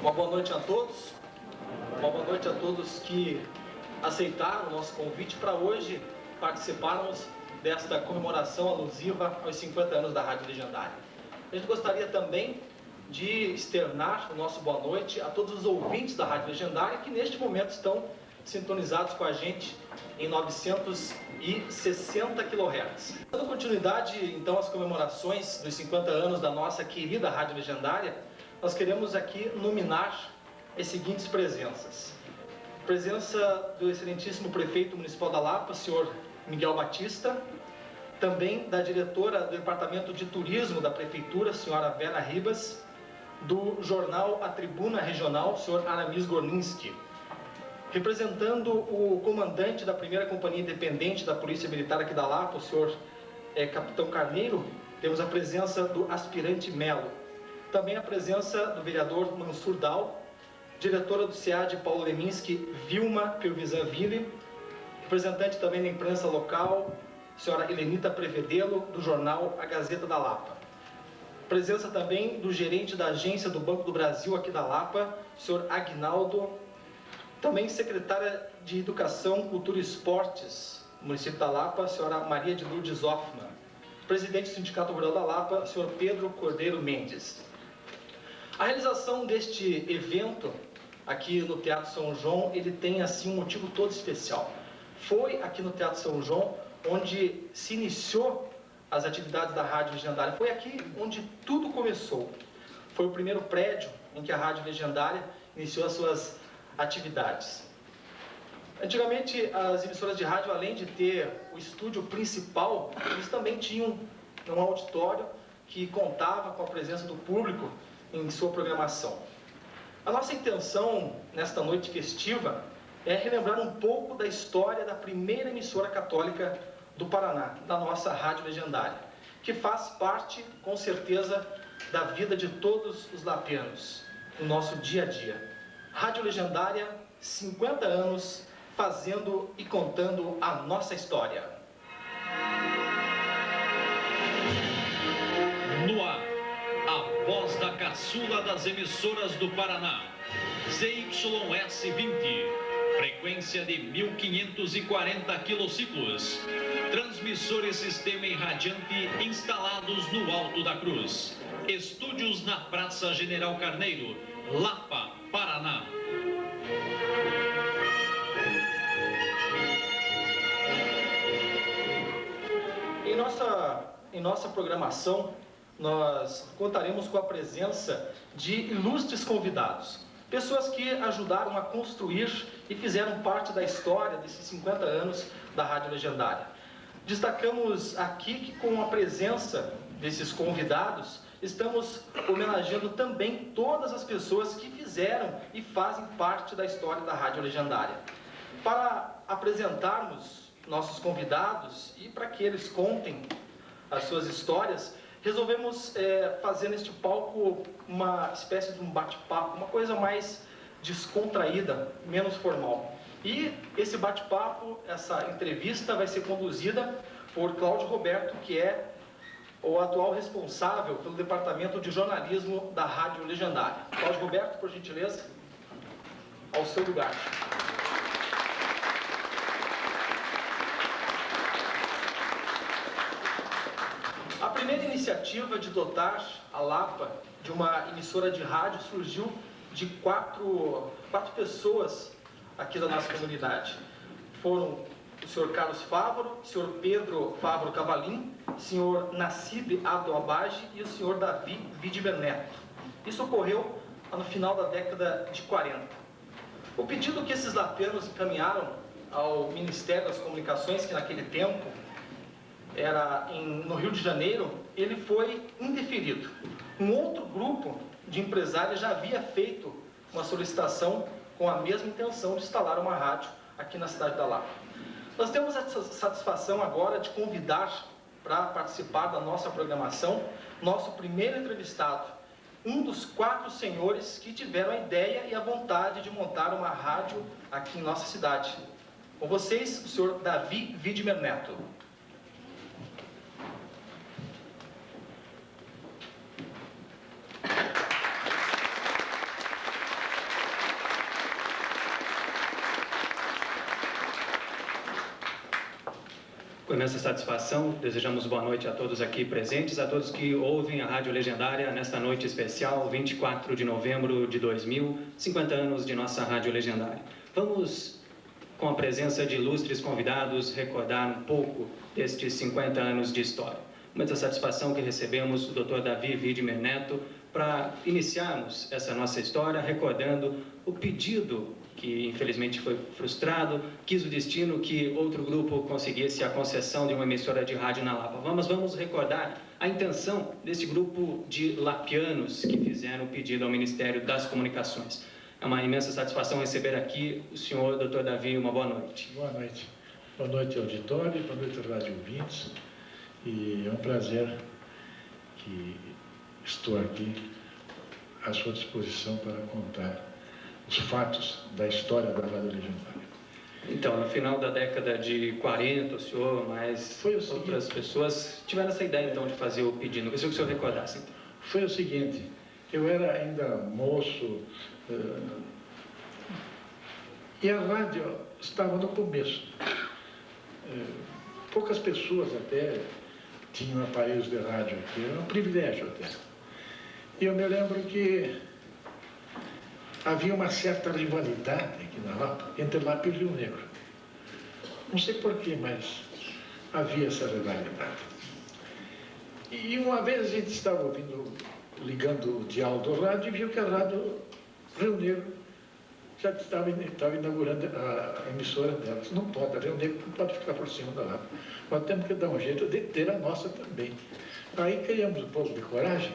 Uma boa noite a todos. Uma boa noite a todos que aceitaram o nosso convite para hoje participarmos desta comemoração alusiva aos 50 anos da Rádio Legendária. A gente gostaria também de externar o nosso boa noite a todos os ouvintes da Rádio Legendária que neste momento estão sintonizados com a gente em 960 kHz. Dando continuidade então às comemorações dos 50 anos da nossa querida Rádio Legendária, nós queremos aqui nominar as seguintes presenças. Presença do excelentíssimo prefeito municipal da Lapa, senhor Miguel Batista, também da diretora do Departamento de Turismo da Prefeitura, senhora Vera Ribas, do jornal A Tribuna Regional, senhor Aramis Gorninski. Representando o comandante da primeira companhia independente da Polícia Militar aqui da Lapa, o senhor Capitão Carneiro, temos a presença do aspirante Melo. Também a presença do vereador Mansur Dal, diretora do SEAD Paulo Leminski, Vilma Pelvisan-Ville, representante também da imprensa local, senhora Helenita Prevedelo, do jornal A Gazeta da Lapa. Presença também do gerente da agência do Banco do Brasil aqui da Lapa, senhor Aguinaldo. Também secretária de Educação, Cultura e Esportes do município da Lapa, senhora Maria de Lourdes Hoffmann. Presidente do Sindicato Rural da Lapa, senhor Pedro Cordeiro Mendes. A realização deste evento aqui no Teatro São João, ele tem assim um motivo todo especial. Foi aqui no Teatro São João onde se iniciou as atividades da Rádio Legendária. Foi aqui onde tudo começou. Foi o primeiro prédio em que a Rádio Legendária iniciou as suas atividades. Antigamente, as emissoras de rádio, além de ter o estúdio principal, eles também tinham um auditório que contava com a presença do público em sua programação. A nossa intenção nesta noite festiva é relembrar um pouco da história da primeira emissora católica do Paraná, da nossa Rádio Legendária, que faz parte, com certeza, da vida de todos os lapianos, no nosso dia a dia. Rádio Legendária, 50 anos, fazendo e contando a nossa história. No ar, a voz da caçula das emissoras do Paraná, ZYS 20, frequência de 1540 quilociclos, transmissor e sistema irradiante instalados no Alto da Cruz, estúdios na Praça General Carneiro, Lapa, Paraná. Em nossa programação, nós contaremos com a presença de ilustres convidados, pessoas que ajudaram a construir e fizeram parte da história desses 50 anos da Rádio Legendária. Destacamos aqui que com a presença desses convidados, estamos homenageando também todas as pessoas que fizeram e fazem parte da história da Rádio Legendária. Para apresentarmos nossos convidados e para que eles contem as suas histórias, resolvemos fazer neste palco uma espécie de um bate-papo, uma coisa mais descontraída, menos formal. E esse bate-papo, essa entrevista vai ser conduzida por Cláudio Roberto, que é o atual responsável pelo Departamento de Jornalismo da Rádio Legendária. Cláudio Roberto, por gentileza, ao seu lugar. A primeira iniciativa de dotar a Lapa de uma emissora de rádio surgiu de quatro pessoas aqui da nossa comunidade. Foram o senhor Carlos Fávaro, o senhor Pedro Fávaro Cavalim, o senhor Nassib Abdo-Abage e o senhor Davi Widmer Neto. Isso ocorreu no final da década de 40. O pedido que esses lapianos encaminharam ao Ministério das Comunicações, que naquele tempo era no Rio de Janeiro, ele foi indeferido. Um outro grupo de empresários já havia feito uma solicitação com a mesma intenção de instalar uma rádio aqui na cidade da Lapa. Nós temos a satisfação agora de convidar para participar da nossa programação nosso primeiro entrevistado, um dos 4 senhores que tiveram a ideia e a vontade de montar uma rádio aqui em nossa cidade. Com vocês, o senhor Davi Widmer Neto. Com imensa satisfação, desejamos boa noite a todos aqui presentes, a todos que ouvem a Rádio Legendária nesta noite especial, 24 de novembro de 2000, 50 anos de nossa Rádio Legendária. Vamos, com a presença de ilustres convidados, recordar um pouco destes 50 anos de história. Muita satisfação que recebemos o Dr. Davi Widmer Neto para iniciarmos essa nossa história recordando o pedido que infelizmente foi frustrado, quis o destino que outro grupo conseguisse a concessão de uma emissora de rádio na Lapa. Vamos recordar a intenção desse grupo de lapianos que fizeram o pedido ao Ministério das Comunicações. É uma imensa satisfação receber aqui o senhor, Dr. Davi, uma boa noite. Boa noite. Boa noite, auditório, boa noite, rádio ouvintes. E é um prazer que estou aqui à sua disposição para contar os fatos da história da Rádio Legendária. Então, no final da década de 40, o senhor, mas outras pessoas tiveram essa ideia, então, de fazer o pedido. Eu queria que o senhor recordasse, então. Foi o seguinte, eu era ainda moço, e a rádio estava no começo. Poucas pessoas até tinham aparelhos de rádio aqui, era um privilégio até. E eu me lembro que havia uma certa rivalidade aqui na Lapa, entre Lapa e Rio Negro. Não sei porquê, mas havia essa rivalidade. E uma vez a gente estava ligando o dial do rádio e viu que a rádio Rio Negro já estava inaugurando a emissora dela. Não pode, a Rio Negro não pode ficar por cima da Lapa. Nós temos que dar um jeito de ter a nossa também. Aí criamos um pouco de coragem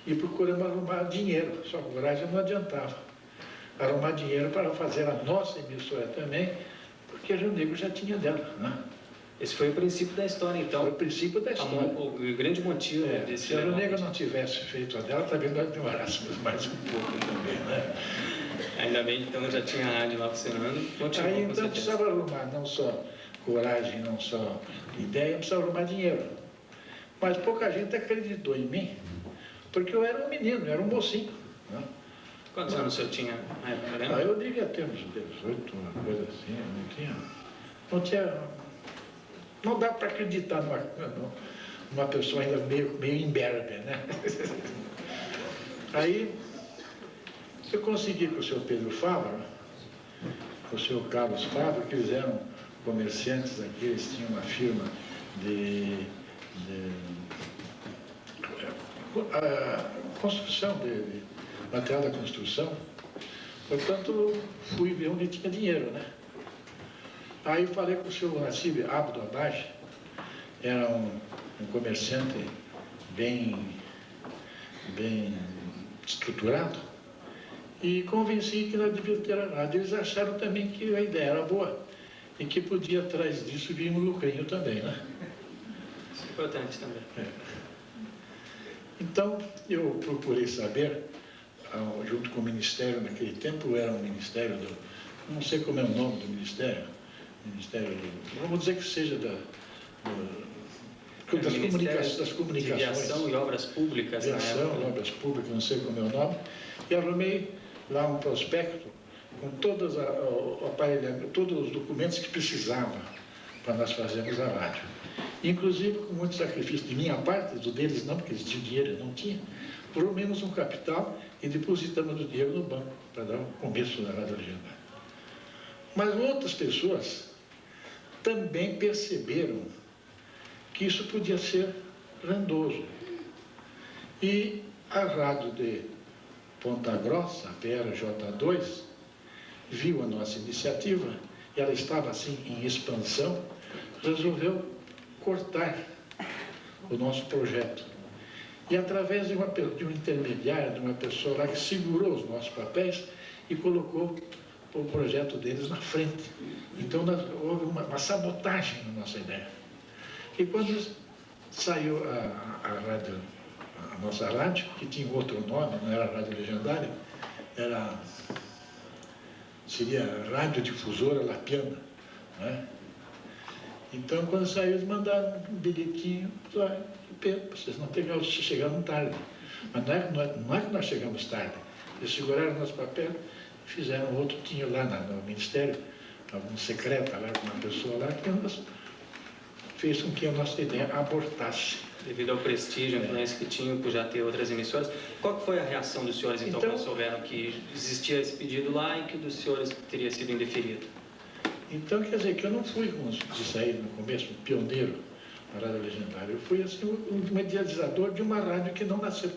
e procuramos arrumar dinheiro, só que coragem não adiantava. Arrumar dinheiro para fazer a nossa emissora também, porque a Rio Negro já tinha dela, né? Esse foi o princípio da história, então. Foi o princípio da história. O grande motivo desse... Se a Rio Negro não tivesse feito a dela, talvez nós demorássemos mais um pouco também, né? Ainda bem, então, já tinha a rádio lá funcionando. Aí, então, precisava arrumar não só coragem, não só ideia, precisava arrumar dinheiro. Mas pouca gente acreditou em mim, porque eu era um menino, eu era um mocinho, né? Quantos anos o senhor tinha na época, lembra? Eu devia ter uns 18, uma coisa assim, não dá para acreditar numa pessoa ainda meio imberbe, né? Aí, eu consegui com o senhor Pedro Fávaro, com o senhor Carlos Fávaro, que eles eram comerciantes aqui, eles tinham uma firma de construção, de material da construção. Portanto, fui ver onde tinha dinheiro, né? Aí falei com o senhor Nassib Abdo Abaj, era um comerciante bem estruturado, e convenci que nós devíamos ter a rádio. Eles acharam também que a ideia era boa e que podia, atrás disso, vir um lucrinho também, né? Isso é importante também. Então, eu procurei saber, junto com o Ministério, naquele tempo era um Ministério não sei como é o nome do Ministério, vamos dizer que seja das comunicações. De Viação e Obras Públicas. Viação e Obras Públicas, não sei como é o nome, e arrumei lá um prospecto com todos os documentos que precisava para nós fazermos a rádio. Inclusive, com muito sacrifício de minha parte, do deles não, porque eles tinham dinheiro, eu não tinha, por menos um capital, e depositamos o dinheiro no banco, para dar o começo da Rádio Legendária. Mas outras pessoas também perceberam que isso podia ser rendoso. E a rádio de Ponta Grossa, a PRJ2, viu a nossa iniciativa, e ela estava assim em expansão, resolveu cortar o nosso projeto. E através de um intermediário, de uma pessoa lá que segurou os nossos papéis e colocou o projeto deles na frente. Então houve uma sabotagem na nossa ideia. E quando saiu a nossa rádio, que tinha outro nome, não era Rádio Legendária, seria Rádio Difusora Lapiana, né? Então, quando saiu, eles mandaram um bilhetinho, vocês não pegaram, vocês chegaram tarde. Mas não é que nós chegamos tarde. Eles seguraram nosso papel, fizeram outro, tinha lá no Ministério, algum secretário, alguma pessoa lá, que nós fez com que a nossa ideia abortasse. Devido ao prestígio, a influência que tinham por já ter outras emissoras. Qual que foi a reação dos senhores, então, quando souberam que existia esse pedido lá e que o dos senhores teria sido indeferido? Então, quer dizer, que eu não fui, como disse aí no começo, um pioneiro na Rádio Legendária. Eu fui, assim, um medializador de uma rádio que não nasceu.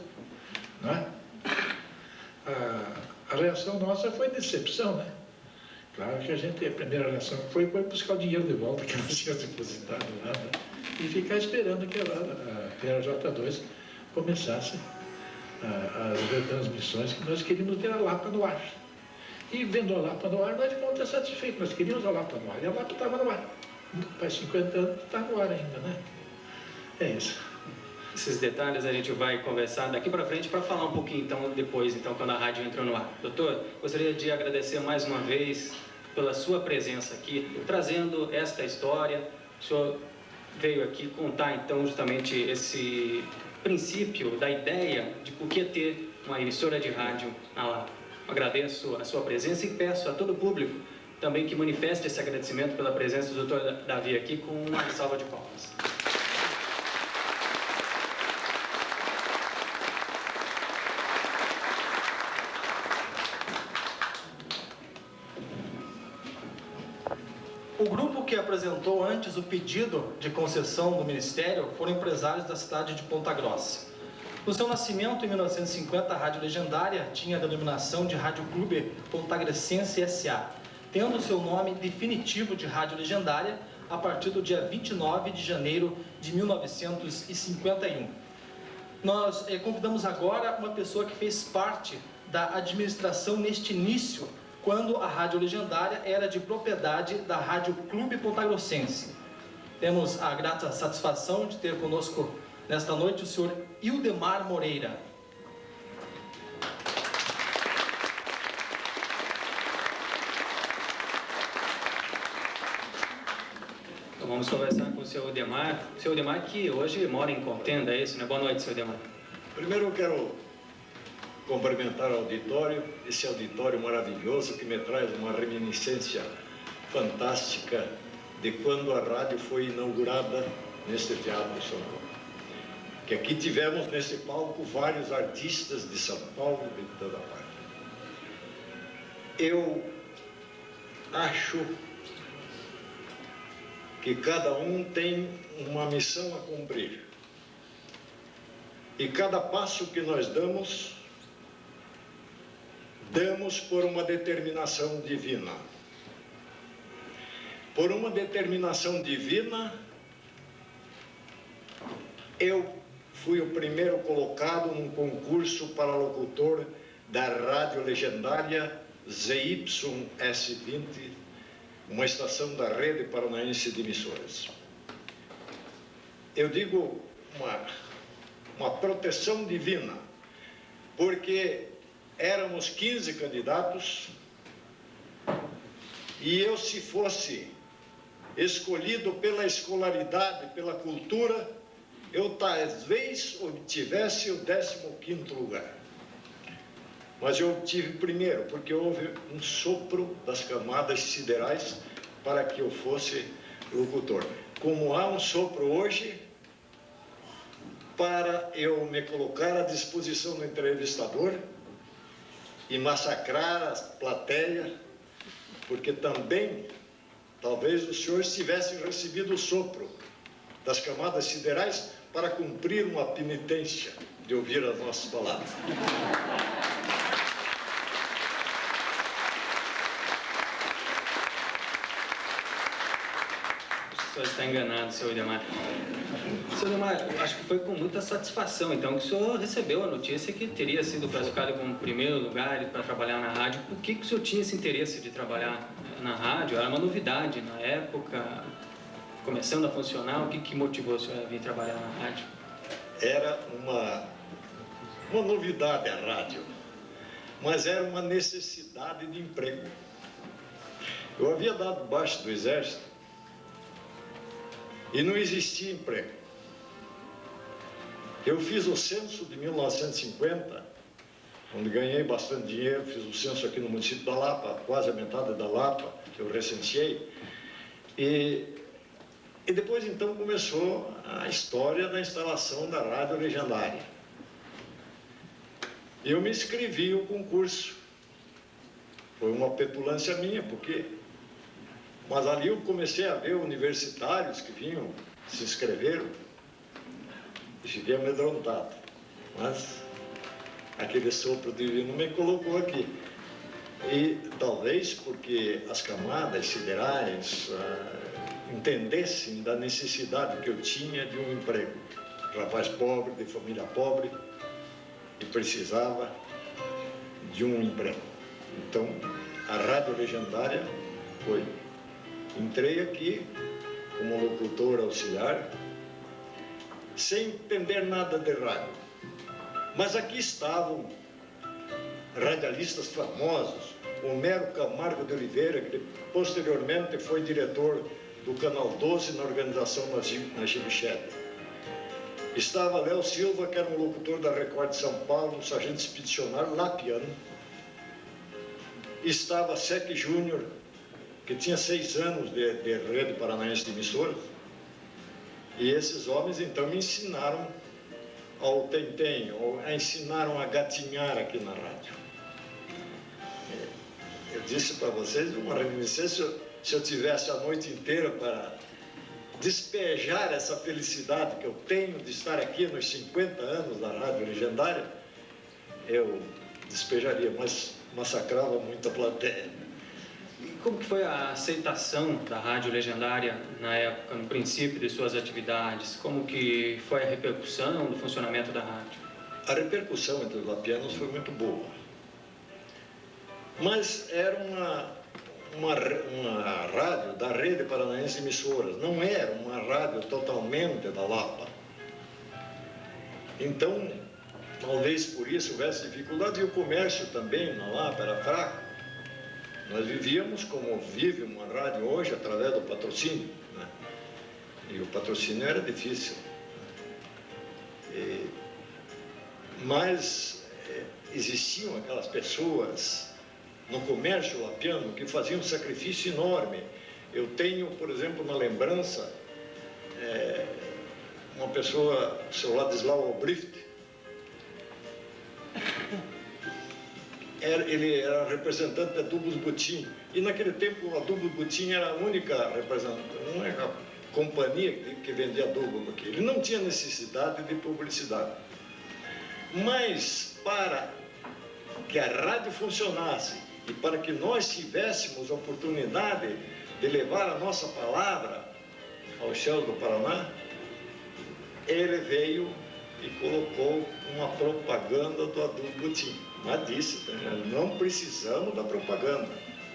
Não é? A reação nossa foi decepção, né? Claro que a primeira reação foi buscar o dinheiro de volta que nós tínhamos depositado lá, né? E ficar esperando que a TRJ2 começasse as retransmissões que nós queríamos ter a Lapa no ar. E vendo a Lapa no ar, nós ficamos satisfeitos. Nós queríamos a Lapa no ar, e a Lapa estava no ar. Faz 50 anos está no ar ainda, né? É isso. Esses detalhes a gente vai conversar daqui para frente para falar um pouquinho, então, depois, então, quando a rádio entrou no ar. Doutor, gostaria de agradecer mais uma vez pela sua presença aqui, trazendo esta história. O senhor veio aqui contar, então, justamente esse princípio da ideia de por que ter uma emissora de rádio na Lapa. Agradeço a sua presença e peço a todo o público também que manifeste esse agradecimento pela presença do doutor Davi aqui com uma salva de palmas. O grupo que apresentou antes o pedido de concessão do Ministério foram empresários da cidade de Ponta Grossa. No seu nascimento, em 1950, a Rádio Legendária tinha a denominação de Rádio Clube Pontagressense S.A., tendo seu nome definitivo de Rádio Legendária a partir do dia 29 de janeiro de 1951. Nós convidamos agora uma pessoa que fez parte da administração neste início, quando a Rádio Legendária era de propriedade da Rádio Clube Pontagressense. Temos a grata satisfação de ter conosco nesta noite o senhor Ildemar Moreira. Então vamos conversar com o senhor Ildemar. O senhor Ildemar que hoje mora em Contenda, é isso, né? Boa noite, senhor Ildemar. Primeiro eu quero cumprimentar o auditório, esse auditório maravilhoso que me traz uma reminiscência fantástica de quando a rádio foi inaugurada neste Teatro de São Paulo. Que aqui tivemos nesse palco vários artistas de São Paulo, de toda parte. Eu acho que cada um tem uma missão a cumprir. E cada passo que nós damos por uma determinação divina. Por uma determinação divina, eu fui o primeiro colocado num concurso para locutor da Rádio Legendária ZYS20, uma estação da Rede Paranaense de Emissoras. Eu digo uma proteção divina, porque éramos 15 candidatos e eu, se fosse escolhido pela escolaridade, pela cultura, eu talvez obtivesse o 15º lugar. Mas eu obtive primeiro, porque houve um sopro das camadas siderais para que eu fosse locutor. Como há um sopro hoje, para eu me colocar à disposição do entrevistador e massacrar a plateia, porque também, talvez os senhores tivessem recebido o sopro das camadas siderais para cumprir uma penitência de ouvir as nossas palavras. O senhor está enganado, senhor Ildemar. Senhor Ildemar, acho que foi com muita satisfação, então, que o senhor recebeu a notícia que teria sido classificado como primeiro lugar para trabalhar na rádio. Por que o senhor tinha esse interesse de trabalhar na rádio? Era uma novidade na época, começando a funcionar. O que motivou o senhor a vir trabalhar na rádio? Era uma novidade a rádio, mas era uma necessidade de emprego. Eu havia dado baixa do Exército e não existia emprego. Eu fiz o censo de 1950, onde ganhei bastante dinheiro, fiz o censo aqui no município da Lapa, quase a metade da Lapa, que eu recenseei, e E depois, então, começou a história da instalação da Rádio Legendária. Eu me inscrevi no concurso. Foi uma petulância minha, porque... Mas ali eu comecei a ver universitários que vinham, se inscreveram, e fiquei amedrontado. Mas aquele sopro divino me colocou aqui. E talvez porque as camadas siderais entendessem da necessidade que eu tinha de um emprego. Rapaz pobre, de família pobre, e precisava de um emprego. Então, a Rádio Legendária foi. Entrei aqui como locutor auxiliar, sem entender nada de rádio. Mas aqui estavam radialistas famosos, Homero Camargo de Oliveira, que posteriormente foi diretor do Canal 12 na organização na Gibichete. Estava Léo Silva, que era um locutor da Record de São Paulo, um sargento expedicionário, lapiano. Estava Sec Júnior, que tinha 6 anos de rede paranaense de emissoras. E esses homens, então, me ensinaram ao tentem, ensinaram a gatinhar aqui na rádio. Eu disse para vocês, uma reminiscência, se eu tivesse a noite inteira para despejar essa felicidade que eu tenho de estar aqui nos 50 anos da Rádio Legendária, eu despejaria, mas massacrava muito a plateia. E como que foi a aceitação da Rádio Legendária na época, no princípio de suas atividades? Como que foi a repercussão do funcionamento da rádio? A repercussão entre os lapianos foi muito boa. Mas era uma rádio da Rede Paranaense de Emissoras, não era uma rádio totalmente da Lapa. Então, talvez por isso houvesse dificuldade, e o comércio também na Lapa era fraco. Nós vivíamos como vive uma rádio hoje, através do patrocínio, né? E o patrocínio era difícil. Mas existiam aquelas pessoas no comércio lapiano que faziam um sacrifício enorme. Eu tenho, por exemplo, uma lembrança, uma pessoa, o seu Ladislau Albricht, ele era representante da Adubos Butim, e naquele tempo a Adubos Butim era a única companhia que vendia adubo aqui. Ele não tinha necessidade de publicidade. Mas para que a rádio funcionasse e para que nós tivéssemos a oportunidade de levar a nossa palavra aos céus do Paraná, ele veio e colocou uma propaganda do Adubo Butim. Mas disse, não precisamos da propaganda,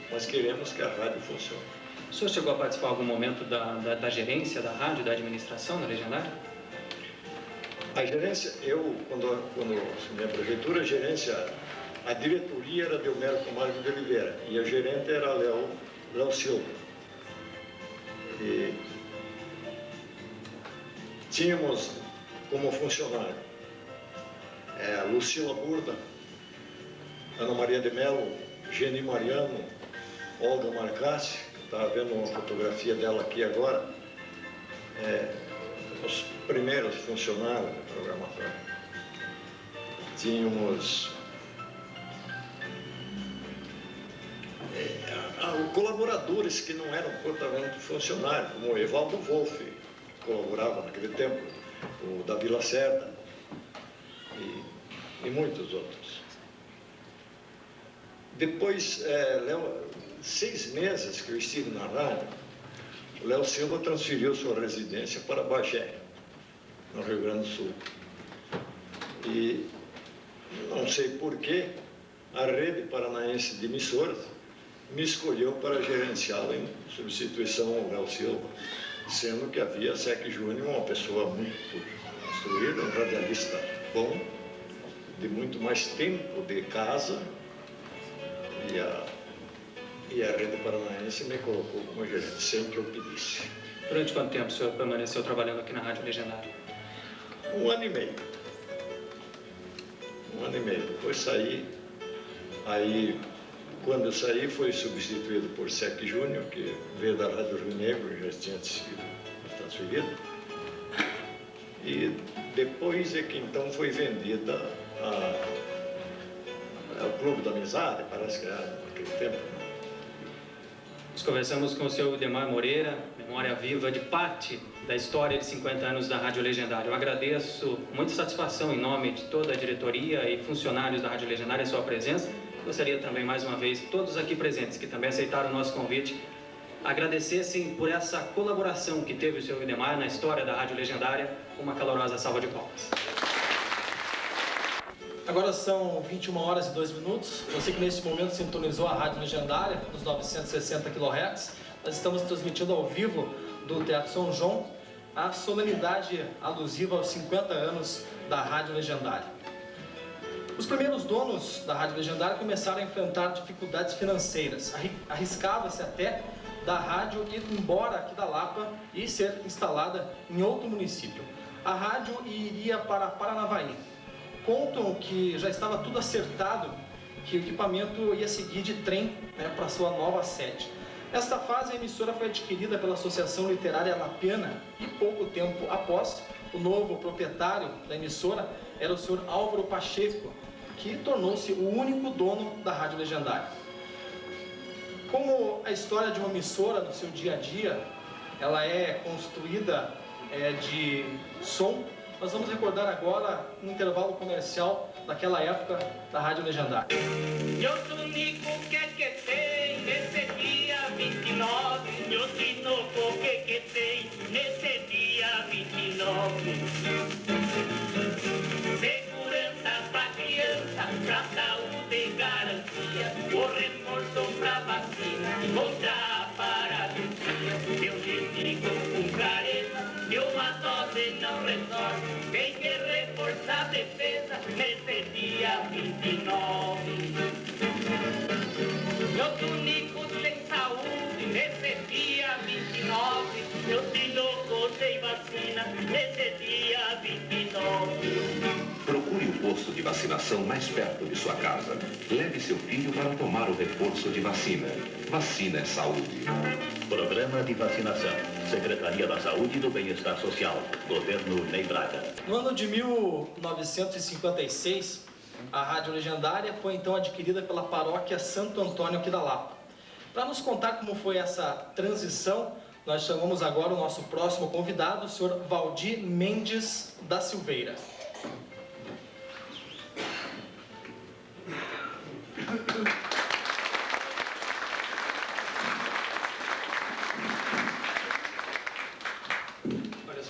mas queremos que a rádio funcione. O senhor chegou a participar em algum momento da gerência da rádio, da administração da Legendária? A gerência, quando assumi a prefeitura, a gerência, a diretoria era de Homero Camargo de Oliveira e a gerente era Léo Silva. E tínhamos como funcionário Lucila Burda, Ana Maria de Mello, Geni Mariano, Olga Marcassi, estava vendo uma fotografia dela aqui agora, os primeiros funcionários da programação. Tínhamos colaboradores que não eram totalmente funcionários, como o Evaldo Wolff, que colaborava naquele tempo, o Davi Lacerda e muitos outros. Depois, 6 meses que eu estive na rádio, o Léo Silva transferiu sua residência para Bagé, no Rio Grande do Sul. E não sei porquê, a Rede Paranaense de Emissoras me escolheu para gerenciá-la em substituição ao Léo Silva, sendo que havia Sec Júnior, uma pessoa muito instruída, um radialista bom, de muito mais tempo de casa, e a Rede Paranaense me colocou como gerente, sem que eu pedisse. Durante quanto tempo o senhor permaneceu trabalhando aqui na Rádio Legendária? 1 ano e meio. 1 ano e meio. Depois saí, aí quando eu saí foi substituído por Sec Júnior, que veio da Rádio Rio Negro, já tinha sido transferida. E depois é que então foi vendida ao Clube da Amizade, parece que era naquele tempo. Nós conversamos com o senhor Udemar Moreira, memória viva de parte da história de 50 anos da Rádio Legendária. Eu agradeço com muita satisfação em nome de toda a diretoria e funcionários da Rádio Legendária a sua presença. Gostaria também, mais uma vez, todos aqui presentes que também aceitaram o nosso convite, agradecessem por essa colaboração que teve o senhor Udemar na história da Rádio Legendária, com uma calorosa salva de palmas. Agora são 21 horas e 2 minutos. Você que neste momento sintonizou a Rádio Legendária nos 960 kHz, nós estamos transmitindo ao vivo do Teatro São João a solenidade alusiva aos 50 anos da Rádio Legendária. Os primeiros donos da Rádio Legendária começaram a enfrentar dificuldades financeiras. Arriscava-se até da rádio ir embora aqui da Lapa e ser instalada em outro município. A rádio iria para Paranavaí. Contam que já estava tudo acertado, que o equipamento ia seguir de trem, para sua nova sede. Nesta fase, a emissora foi adquirida pela Associação Literária Lapiana e pouco tempo após, o novo proprietário da emissora era o senhor Álvaro Pacheco, que tornou-se o único dono da Rádio Legendária. Como a história de uma emissora no seu dia a dia, ela é construída de som, nós vamos recordar agora um intervalo comercial daquela época da Rádio Legendária. Eu único que tem nesse dia 29, eu tinoco que tem nesse dia 29. Segurança pra criança, pra saúde e garantia, o reforço pra vacina, contra a paralisia. Eu lhe digo com clareza, que uma dose não resolve. Tem que reforçar a defesa nesse dia 29. Meus únicos sem saúde nesse dia 29. Eu tinoco sem vacina nesse dia 29. Procure o posto de vacinação mais perto de sua casa. Leve seu filho para tomar o reforço de vacina. Vacina é saúde. Programa de vacinação. Secretaria da Saúde e do Bem-Estar Social. Governo Ney Braga. No ano de 1956, a Rádio Legendária foi então adquirida pela paróquia Santo Antônio aqui da Lapa. Para nos contar como foi essa transição, nós chamamos agora o nosso próximo convidado, o senhor Valdir Mendes da Silveira.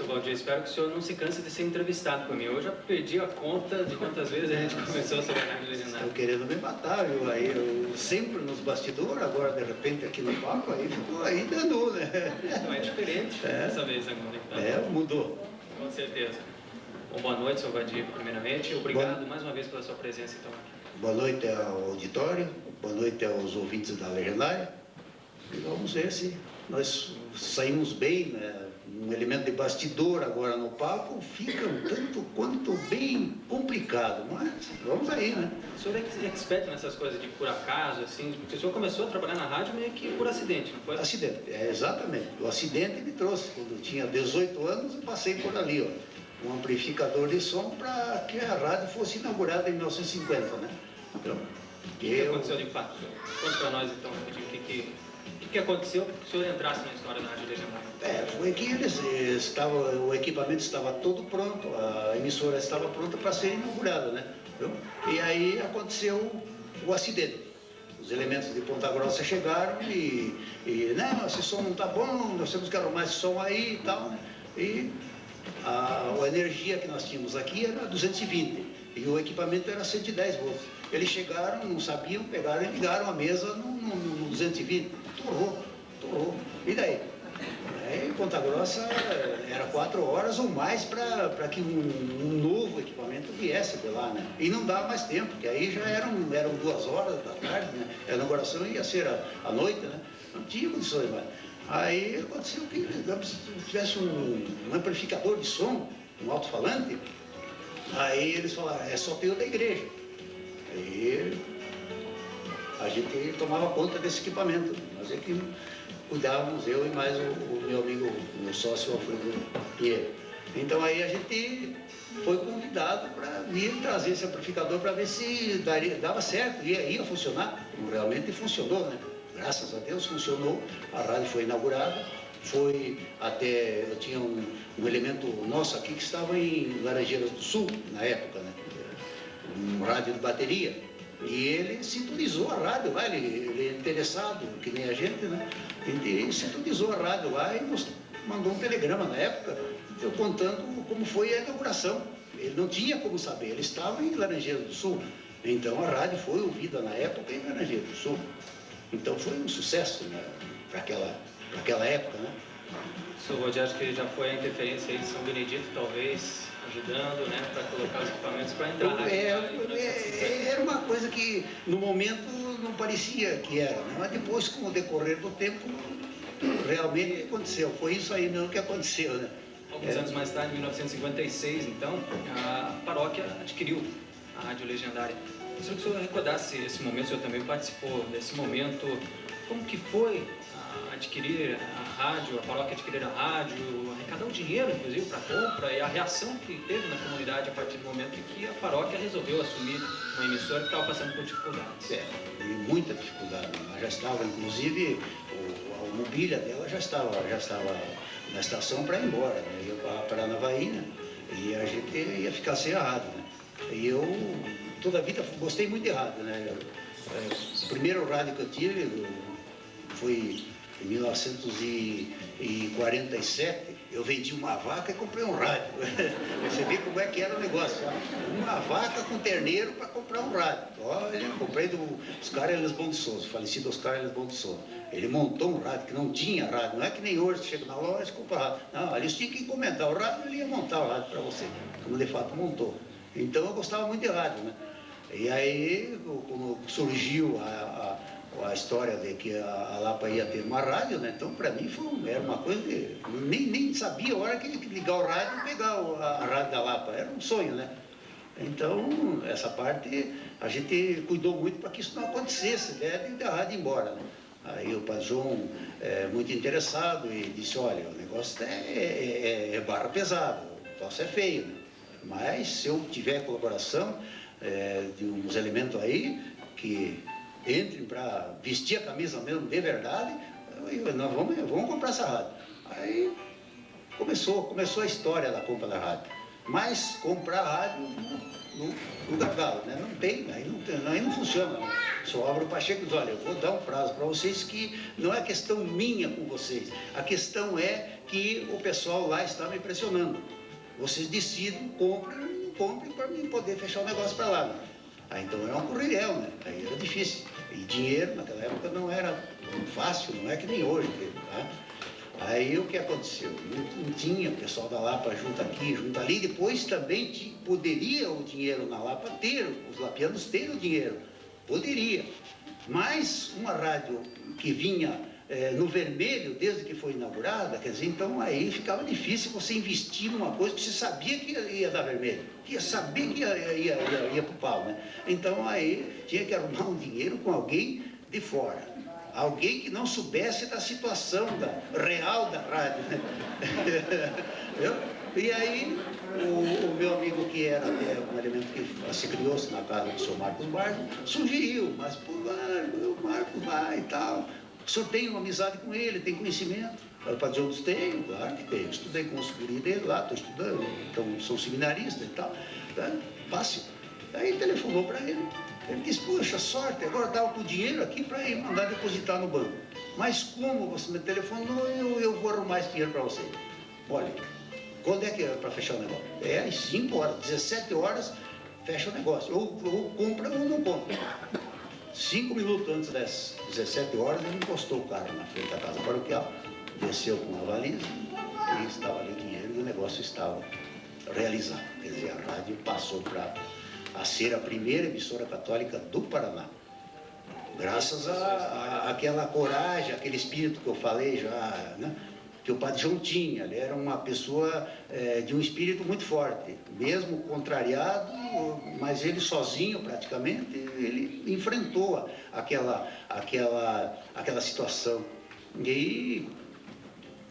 Valdir, espero que o senhor não se canse de ser entrevistado por mim. Eu já perdi a conta de quantas vezes a gente começou sobre a Rádio Legendária. Estão querendo me matar, viu? Aí eu sempre nos bastidores, agora de repente aqui no palco, aí ficou, aí danou, né? Não é diferente dessa vez agora. Então. Mudou. Com certeza. Bom, boa noite, senhor Valdir, primeiramente. Obrigado mais uma vez pela sua presença, então. Boa noite ao auditório, boa noite aos ouvintes da Legendária. E vamos ver se nós saímos bem, né? Um elemento de bastidor agora no palco fica um tanto quanto bem complicado, mas vamos aí, né? O senhor é expert nessas coisas de por acaso, assim, porque o senhor começou a trabalhar na rádio meio que por acidente, não foi? Acidente, exatamente. O acidente me trouxe. Quando eu tinha 18 anos, eu passei por ali, ó, um amplificador de som para que a rádio fosse inaugurada em 1950, né? Então, o que aconteceu de fato, senhor? Conta para nós, então, o que aconteceu para que o senhor entrasse na história da Rádio Legendária? Foi que o equipamento estava todo pronto, a emissora estava pronta para ser inaugurada, né? Então, e aí aconteceu o acidente. Os elementos de Ponta Grossa chegaram e não, esse som não está bom, nós temos que arrumar esse som aí e tal, né? E a energia que nós tínhamos aqui era 220 e o equipamento era 110 volts. Eles chegaram, não sabiam, pegaram e ligaram a mesa no 220. Torrou. E daí? Aí Ponta Grossa era 4 horas ou mais para que um novo equipamento viesse de lá, né? E não dava mais tempo, porque aí já eram 2 horas da tarde, né? A inauguração ia ser à noite, né? Não tinha condições mais. Aí aconteceu que se tivesse um amplificador de som, um alto-falante, aí eles falaram, é só ter o da igreja. Aí a gente tomava conta desse equipamento. Nós é que cuidávamos, eu e mais o meu amigo, meu sócio Alfredo Pinheiro. Então aí a gente foi convidado para vir trazer esse amplificador para ver se dava certo, ia funcionar. Realmente funcionou, né? Graças a Deus funcionou, a rádio foi inaugurada, foi até, eu tinha um elemento nosso aqui que estava em Laranjeiras do Sul, na época, né? Um rádio de bateria, e ele sintonizou a rádio lá, ele é interessado, que nem a gente, né? Ele sintonizou a rádio lá e nos mandou um telegrama na época, contando como foi a inauguração. Ele não tinha como saber, ele estava em Laranjeiras do Sul, então a rádio foi ouvida na época em Laranjeiras do Sul. Então foi um sucesso, né, para aquela época, né? Sr. Rodi, acho que já foi a interferência aí de São Benedito, talvez, ajudando, né, para colocar os equipamentos para entrar. Era uma coisa que no momento não parecia que era, né? Mas depois, com o decorrer do tempo, realmente aconteceu. Foi isso aí mesmo que aconteceu, né? Alguns anos mais tarde, em 1956, então, a paróquia adquiriu a Rádio Legendária. Gostaria que o senhor recordasse esse momento, o senhor também participou desse momento. Como que foi adquirir a rádio, a paróquia adquirir a rádio, arrecadar o dinheiro, inclusive, para a compra, e a reação que teve na comunidade a partir do momento em que a paróquia resolveu assumir uma emissora que estava passando por dificuldades? E muita dificuldade. Ela já estava, inclusive, a mobília dela já estava na estação para ir embora, né? Ia para Paranavaí, né? E a gente ia ficar sem a rádio, né? E eu, toda a vida, gostei muito de rádio, né? O primeiro rádio que eu tive foi em 1947, eu vendi uma vaca e comprei um rádio. Você vê como é que era o negócio. Uma vaca com terneiro para comprar um rádio. Olha, eu comprei do Oscar Lisbon de Souza, falecido Oscar Lisbon de Souza. Ele montou um rádio que não tinha rádio. Não é que nem hoje, você chega na loja e compra rádio. Não, eles tinham que encomendar o rádio, ele ia montar o rádio para você, como de fato montou. Então eu gostava muito de rádio, né? E aí, quando surgiu a história de que a Lapa ia ter uma rádio, né? Então para mim era uma coisa que nem sabia a hora que ligar o rádio e pegar a rádio da Lapa, era um sonho, né? Então essa parte a gente cuidou muito para que isso não acontecesse, né? De a rádio ir embora, né? Aí o Padre João muito interessado e disse, olha, o negócio é barra pesada, o negócio é feio, né? Mas se eu tiver colaboração de uns elementos aí que entrem para vestir a camisa mesmo de verdade, nós vamos comprar essa rádio. Aí começou a história da compra da rádio. Mas comprar a rádio no gargalo, né? Não tem, aí não funciona. Só abro o Pacheco e diz, olha, eu vou dar um prazo para vocês que não é questão minha com vocês. A questão é que o pessoal lá está me pressionando. Vocês decidem, comprem para mim poder fechar o negócio para lá. Né? Aí então era um correrio, né? Aí era difícil. E dinheiro naquela época não era fácil, não é que nem hoje. Tá? Aí o que aconteceu? Não tinha, o pessoal da Lapa junta aqui, junta ali. Depois também poderia o dinheiro na Lapa ter, os lapianos terem o dinheiro. Poderia. Mas uma rádio que vinha no vermelho desde que foi inaugurada, quer dizer, então aí ficava difícil você investir numa coisa que você sabia que ia dar vermelho, que ia saber que ia para o pau, né? Então aí tinha que arrumar um dinheiro com alguém de fora, alguém que não soubesse da situação real da rádio, né? E aí o meu amigo, que era até um elemento que se criou-se na casa do senhor Marcos Barco, sugeriu, mas pô, o Marcos vai e tal. O senhor tem uma amizade com ele, tem conhecimento? O Padre João disse, tenho, claro que tenho. Estudei com os guris dele lá, estou estudando, então sou seminarista e tal. Tá? Fácil. Aí telefonou para ele. Ele disse, poxa, sorte, agora estava com o dinheiro aqui para ir mandar depositar no banco. Mas como você me telefonou, eu vou arrumar esse dinheiro para você. Olha, quando é que é para fechar o negócio? É às 5 horas, 17 horas, fecha o negócio. Ou compra ou não compra. 5 minutos antes das 17 horas, ele encostou o carro na frente da casa paroquial, desceu com uma valisa e estava ali o dinheiro e o negócio estava realizado. Quer dizer, a rádio passou a ser a primeira emissora católica do Paraná. Graças àquela coragem, aquele espírito que eu falei já, né? que o Padre João tinha. Ele era uma pessoa de um espírito muito forte, mesmo contrariado, mas ele sozinho praticamente, ele enfrentou aquela situação. E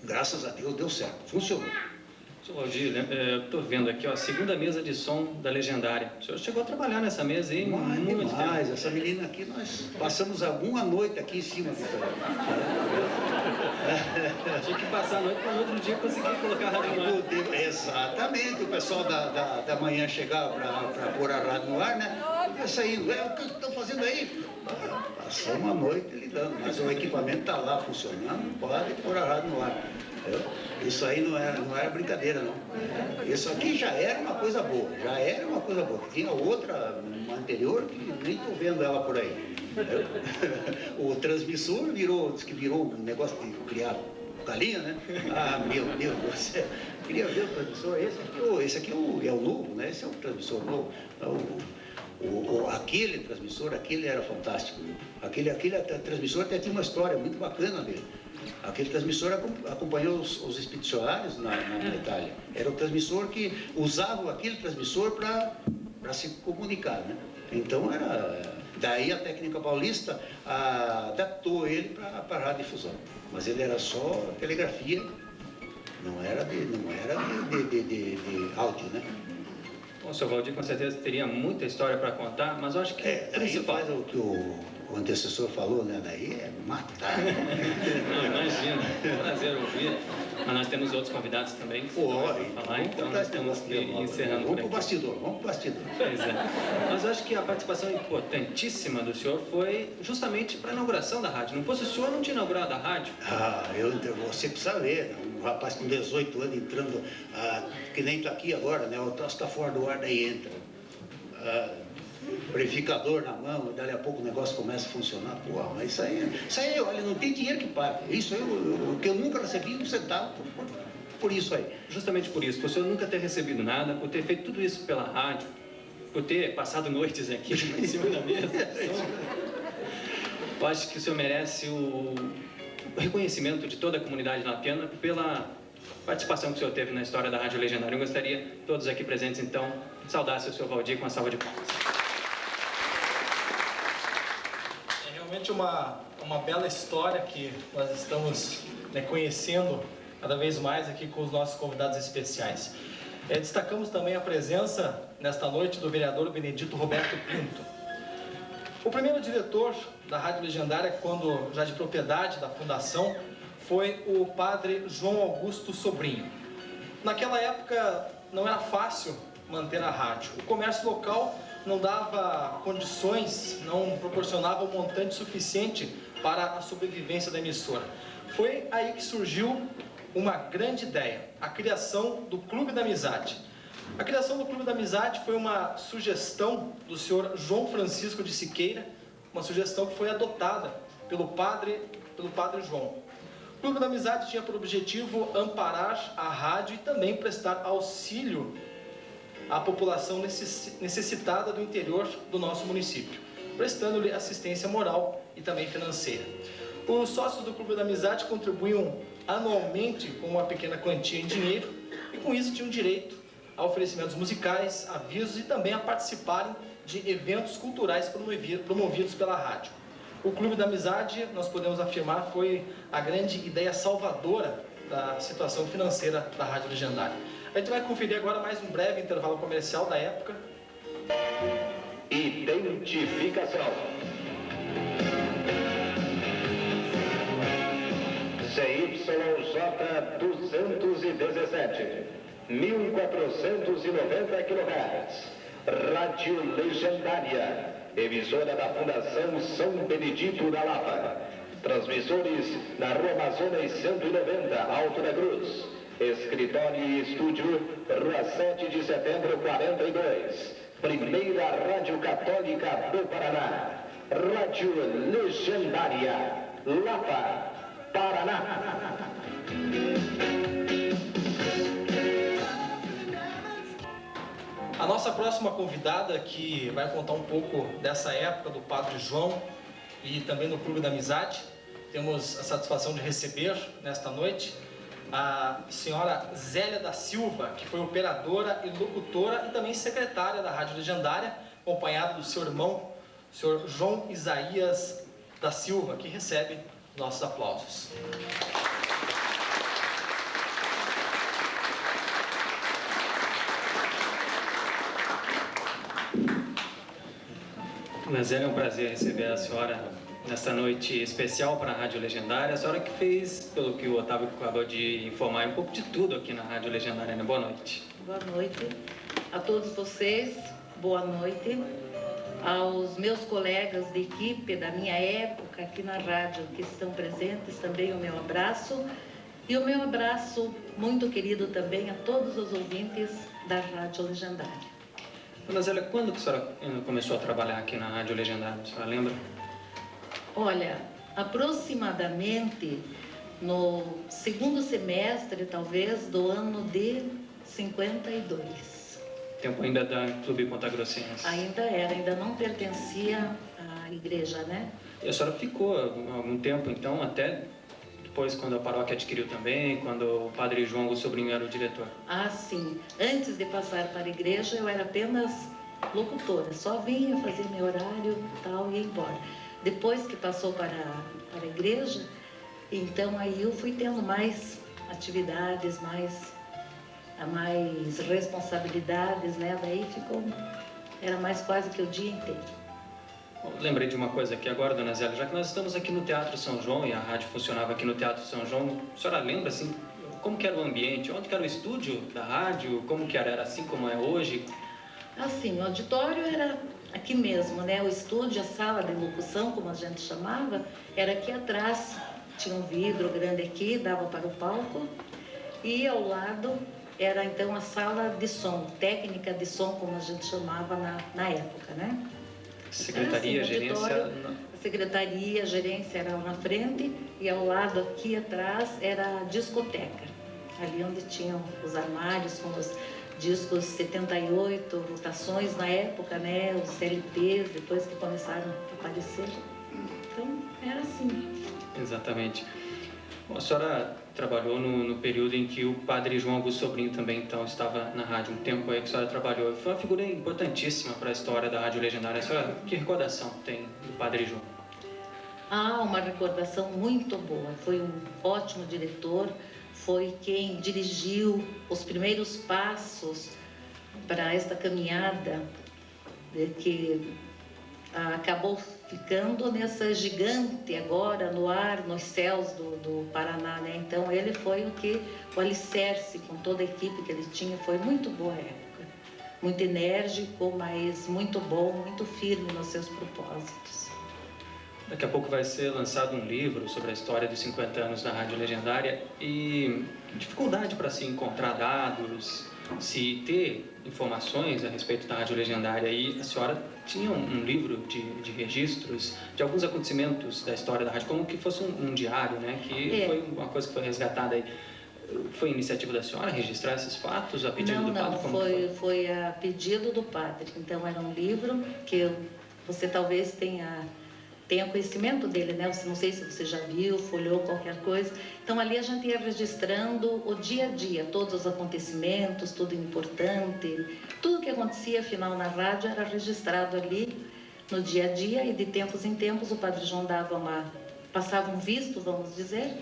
graças a Deus deu certo, funcionou. Sr. Valdir, estou vendo aqui, ó, a segunda mesa de som da Legendária. O senhor chegou a trabalhar nessa mesa aí muito demais. tempo. Essa menina aqui, nós passamos alguma noite aqui em cima disso. Tinha que passar a noite para no outro dia conseguir colocar a rádio no ar. Exatamente, o pessoal da manhã chegava para pôr a rádio no ar, né? Eu saindo, o que estão fazendo aí? Passamos a noite lidando, mas o equipamento está lá funcionando, pode pôr a rádio no ar. Isso aí não era brincadeira, não. Isso aqui já era uma coisa boa, Tinha outra, uma anterior, que nem estou vendo ela por aí. O transmissor diz que virou um negócio de criar galinha, né? Ah, meu Deus do céu. Queria ver o transmissor. Esse aqui é o novo, né? Esse é o transmissor novo. Aquele transmissor, aquele era fantástico. Aquele transmissor até tinha uma história muito bacana dele. Aquele transmissor acompanhou os expedicionários na Itália. Era o transmissor que usava aquele transmissor para se comunicar, né? Então daí a técnica paulista adaptou ele para a radiodifusão. Mas ele era só telegrafia, não era de áudio, né? Bom, o Sr. Valdir com certeza teria muita história para contar, mas eu acho que Aí faz o que o antecessor falou, né? Daí é matar. Não, imagina, é um prazer ouvir. Mas nós temos outros convidados também para falar, então nós temos que ir encerrando por aqui. Vamos pro bastidor. Pois é. Mas eu acho que a participação importantíssima do senhor foi justamente para a inauguração da rádio. Não fosse o senhor, não tinha inaugurado a rádio? Você precisa ver, né? Um rapaz com 18 anos entrando, que nem está aqui agora, né? O troço está fora do ar, daí entra. Verificador na mão, e dali a pouco o negócio começa a funcionar. Pô, mas isso aí, olha, não tem dinheiro que pague. Isso o que eu nunca recebi um centavo por isso aí. Justamente por isso, por o senhor nunca ter recebido nada, por ter feito tudo isso pela rádio, por ter passado noites aqui em cima da mesa. Eu acho que o senhor merece o reconhecimento de toda a comunidade lapiana pela participação que o senhor teve na história da Rádio Legendária. Eu gostaria, todos aqui presentes, então, saudasse o senhor Valdir com uma salva de palmas. Realmente uma bela história que nós estamos conhecendo cada vez mais aqui com os nossos convidados especiais. Destacamos também a presença nesta noite do vereador Benedito Roberto Pinto. O primeiro diretor da Rádio Legendária, quando já de propriedade da fundação, foi o padre João Augusto Sobrinho. Naquela época não era fácil manter a rádio. O comércio local não dava condições, não proporcionava um montante suficiente para a sobrevivência da emissora. Foi aí que surgiu uma grande ideia, a criação do Clube da Amizade. A criação do Clube da Amizade foi uma sugestão do senhor João Francisco de Siqueira, uma sugestão que foi adotada pelo padre João. O Clube da Amizade tinha por objetivo amparar a rádio e também prestar auxílio à população necessitada do interior do nosso município, prestando-lhe assistência moral e também financeira. Os sócios do Clube da Amizade contribuíam anualmente com uma pequena quantia em dinheiro e com isso tinham direito a oferecimentos musicais, avisos e também a participarem de eventos culturais promovidos pela rádio. O Clube da Amizade, nós podemos afirmar, foi a grande ideia salvadora da situação financeira da Rádio Legendária. A gente vai conferir agora mais um breve intervalo comercial da época. Identificação. CYJ 217, 1490 kHz. Rádio Legendária, emissora da Fundação São Benedito da Lapa. Transmissores na Rua Amazonas 190, Alto da Cruz. Escritório e estúdio, Rua 7 de Setembro 42. Primeira Rádio Católica do Paraná. Rádio Legendária, Lapa, Paraná. A nossa próxima convidada, que vai contar um pouco dessa época do Padre João e também do Clube da Amizade, temos a satisfação de receber nesta noite a senhora Zélia da Silva, que foi operadora e locutora e também secretária da Rádio Legendária, acompanhada do seu irmão, o senhor João Isaías da Silva, que recebe nossos aplausos. Dona Zélia, é um prazer receber a senhora nesta noite especial para a Rádio Legendária. A senhora que fez, pelo que o Otávio acabou de informar, um pouco de tudo aqui na Rádio Legendária, né? Boa noite. Boa noite a todos vocês, boa noite aos meus colegas de equipe da minha época aqui na rádio que estão presentes, também o meu abraço e o meu abraço muito querido também a todos os ouvintes da Rádio Legendária. Dona Zélia, quando que a senhora começou a trabalhar aqui na Rádio Legendária? A senhora lembra? Olha, aproximadamente no segundo semestre, talvez, do ano de 52. Tempo ainda da Clube Pontagrossense. Ainda não pertencia à igreja, né? E a senhora ficou algum tempo, então, até depois, quando a paróquia adquiriu também, quando o padre João, o sobrinho, era o diretor? Ah, sim. Antes de passar para a igreja, eu era apenas locutora. Só vinha fazer meu horário e tal e ia embora. Depois que passou para a igreja, então aí eu fui tendo mais atividades, mais responsabilidades, né? Daí era mais quase que o dia inteiro. Bom, lembrei de uma coisa aqui agora, Dona Zélia, já que nós estamos aqui no Teatro São João e a rádio funcionava aqui no Teatro São João, a senhora lembra, assim, como que era o ambiente? Onde que era o estúdio da rádio? Como que era? Era assim como é hoje? Assim, o auditório era aqui mesmo, né? O estúdio, a sala de locução, como a gente chamava, era aqui atrás. Tinha um vidro grande aqui, dava para o palco. E ao lado era então a sala de som, técnica de som, como a gente chamava na época, né? Secretaria, assim, gerência... A secretaria, a gerência era lá na frente e ao lado aqui atrás era a discoteca. Ali onde tinham os armários com os discos 78, rotações na época, né? Os CLTs, depois que começaram a aparecer. Então, era assim. Exatamente. Bom, a senhora trabalhou no período em que o padre João Augusto Sobrinho também, então, estava na rádio. Um tempo aí que a senhora trabalhou. Foi uma figura importantíssima para a história da Rádio Legendária. A senhora, que recordação tem do padre João? Ah, uma recordação muito boa. Foi um ótimo diretor. Foi quem dirigiu os primeiros passos para esta caminhada que acabou ficando nessa gigante agora no ar, nos céus do Paraná, né? Então ele foi o alicerce com toda a equipe que ele tinha, foi muito boa época, muito enérgico, mas muito bom, muito firme nos seus propósitos. Daqui a pouco vai ser lançado um livro sobre a história dos 50 anos da Rádio Legendária e dificuldade para se encontrar dados, se ter informações a respeito da Rádio Legendária. E a senhora tinha um livro de registros de alguns acontecimentos da história da rádio, como que fosse um diário, né? Que foi uma coisa que foi resgatada aí. Foi iniciativa da senhora registrar esses fatos a pedido do padre? Não, foi a pedido do padre. Então era um livro que você talvez tenha conhecimento dele, né? Não sei se você já viu, folheou qualquer coisa. Então ali a gente ia registrando o dia a dia, todos os acontecimentos, tudo importante, tudo que acontecia afinal na rádio era registrado ali no dia a dia e de tempos em tempos o padre João passava um visto, vamos dizer,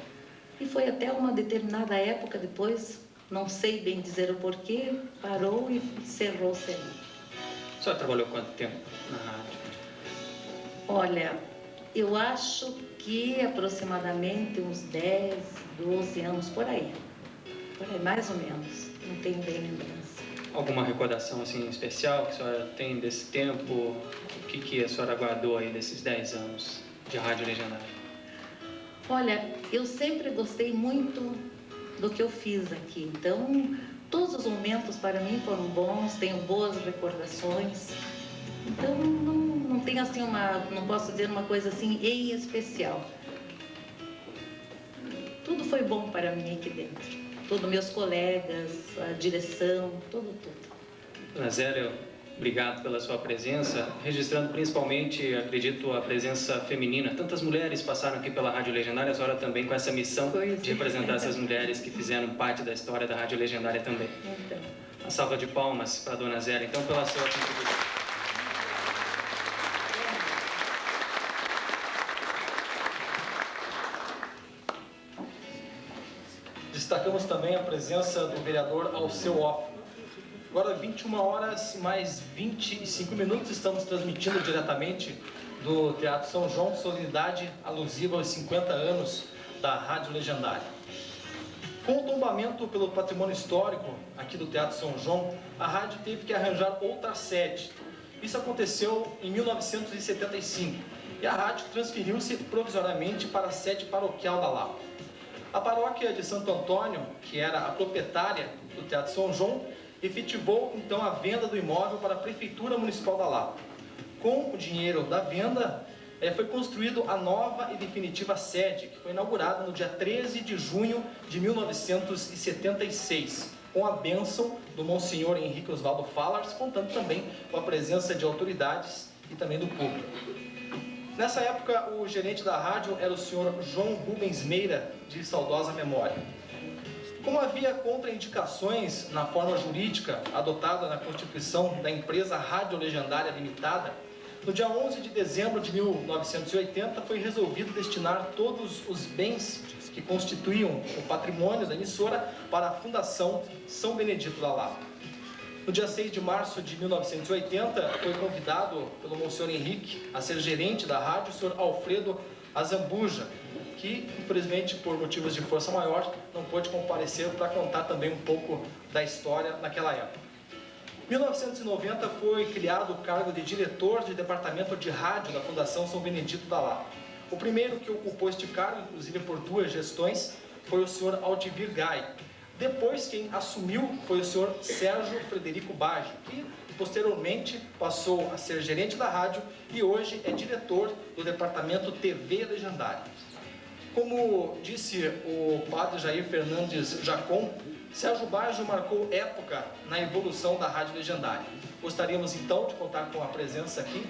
e foi até uma determinada época depois, não sei bem dizer o porquê, parou e cerrou-se aí. A senhora trabalhou quanto tempo na rádio? Olha, eu acho que aproximadamente uns 10, 12 anos, por aí, mais ou menos, não tenho bem lembrança. Alguma recordação assim especial que a senhora tem desse tempo? O que a senhora guardou aí desses 10 anos de Rádio Legendária? Olha, eu sempre gostei muito do que eu fiz aqui, então todos os momentos para mim foram bons, tenho boas recordações. Então, não tem assim não posso dizer uma coisa assim em especial. Tudo foi bom para mim aqui dentro. Todos meus colegas, a direção, tudo. Dona Zélia, Obrigado pela sua presença, registrando principalmente, acredito, a presença feminina. Tantas mulheres passaram aqui pela Rádio Legendária, a senhora também com essa missão de representar essas mulheres que fizeram parte da história da Rádio Legendária também. Uma salva de palmas para a dona Zélia, então, pela sua contribuição. Destacamos também a presença do vereador Alceu Off. Agora, 21 horas mais 25 minutos, estamos transmitindo diretamente do Teatro São João, solenidade alusiva aos 50 anos da Rádio Legendária. Com o tombamento pelo patrimônio histórico aqui do Teatro São João, a rádio teve que arranjar outra sede. Isso aconteceu em 1975 e a rádio transferiu-se provisoriamente para a sede paroquial da Lapa. A paróquia de Santo Antônio, que era a proprietária do Teatro São João, efetivou então a venda do imóvel para a Prefeitura Municipal da Lapa. Com o dinheiro da venda, foi construído a nova e definitiva sede, que foi inaugurada no dia 13 de junho de 1976, com a bênção do Monsenhor Henrique Oswaldo Fallars, contando também com a presença de autoridades e também do público. Nessa época, o gerente da rádio era o senhor João Rubens Meira, de saudosa memória. Como havia contraindicações na forma jurídica adotada na Constituição da empresa Rádio Legendária Limitada, no dia 11 de dezembro de 1980 foi resolvido destinar todos os bens que constituíam o patrimônio da emissora para a Fundação São Benedito da Lapa. No dia 6 de março de 1980, foi convidado pelo Monsenhor Henrique a ser gerente da rádio o senhor Alfredo Azambuja, que, infelizmente, por motivos de força maior, não pôde comparecer para contar também um pouco da história naquela época. Em 1990, foi criado o cargo de diretor de departamento de rádio da Fundação São Benedito da Lapa. O primeiro que ocupou este cargo, inclusive por 2 gestões, foi o senhor Aldivir Gai. Depois, quem assumiu foi o senhor Sérgio Frederico Baggio, que posteriormente passou a ser gerente da rádio e hoje é diretor do departamento TV Legendária. Como disse o padre Jair Fernandes Jacon, Sérgio Baggio marcou época na evolução da Rádio Legendária. Gostaríamos então de contar com a presença aqui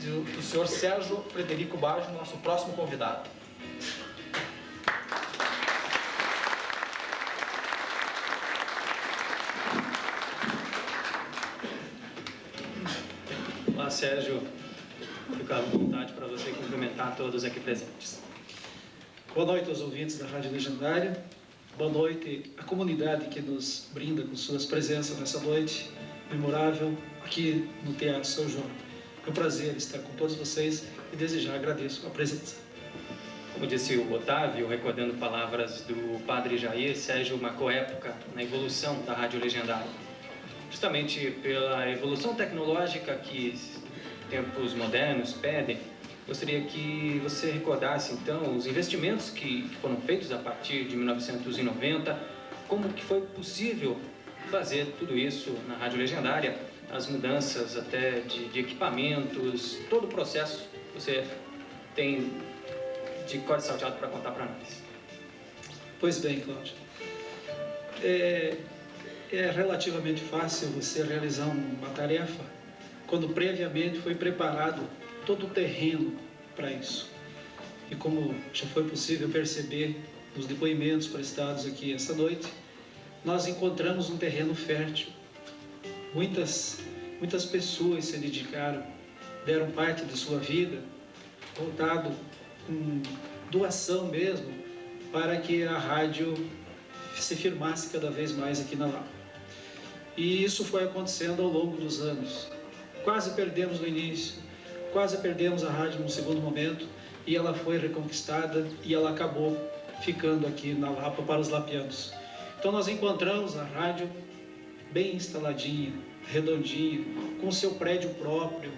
do senhor Sérgio Frederico Baggio, nosso próximo convidado. Olá, Sérgio. Fica à vontade para você cumprimentar todos aqui presentes. Boa noite aos ouvintes da Rádio Legendária. Boa noite à comunidade que nos brinda com suas presenças nessa noite memorável aqui no Teatro São João. É um prazer estar com todos vocês e desde já agradeço a presença. Como disse o Otávio, recordando palavras do padre Jair, Sérgio marcou época na evolução da Rádio Legendária. Justamente pela evolução tecnológica que tempos modernos pedem, gostaria que você recordasse, então, os investimentos que foram feitos a partir de 1990, como que foi possível fazer tudo isso na Rádio Legendária, as mudanças até de equipamentos, todo o processo que você tem de código salteado para contar para nós. Pois bem, Cláudio. É relativamente fácil você realizar uma tarefa quando previamente foi preparado todo o terreno para isso. E como já foi possível perceber nos depoimentos prestados aqui essa noite, nós encontramos um terreno fértil. Muitas pessoas se dedicaram, deram parte de sua vida, voltado com doação mesmo, para que a rádio se firmasse cada vez mais aqui na Lapa. E isso foi acontecendo ao longo dos anos. Quase perdemos no início, quase perdemos a rádio no segundo momento, e ela foi reconquistada e ela acabou ficando aqui na Lapa para os lapianos. Então nós encontramos a rádio bem instaladinha, redondinha, com seu prédio próprio,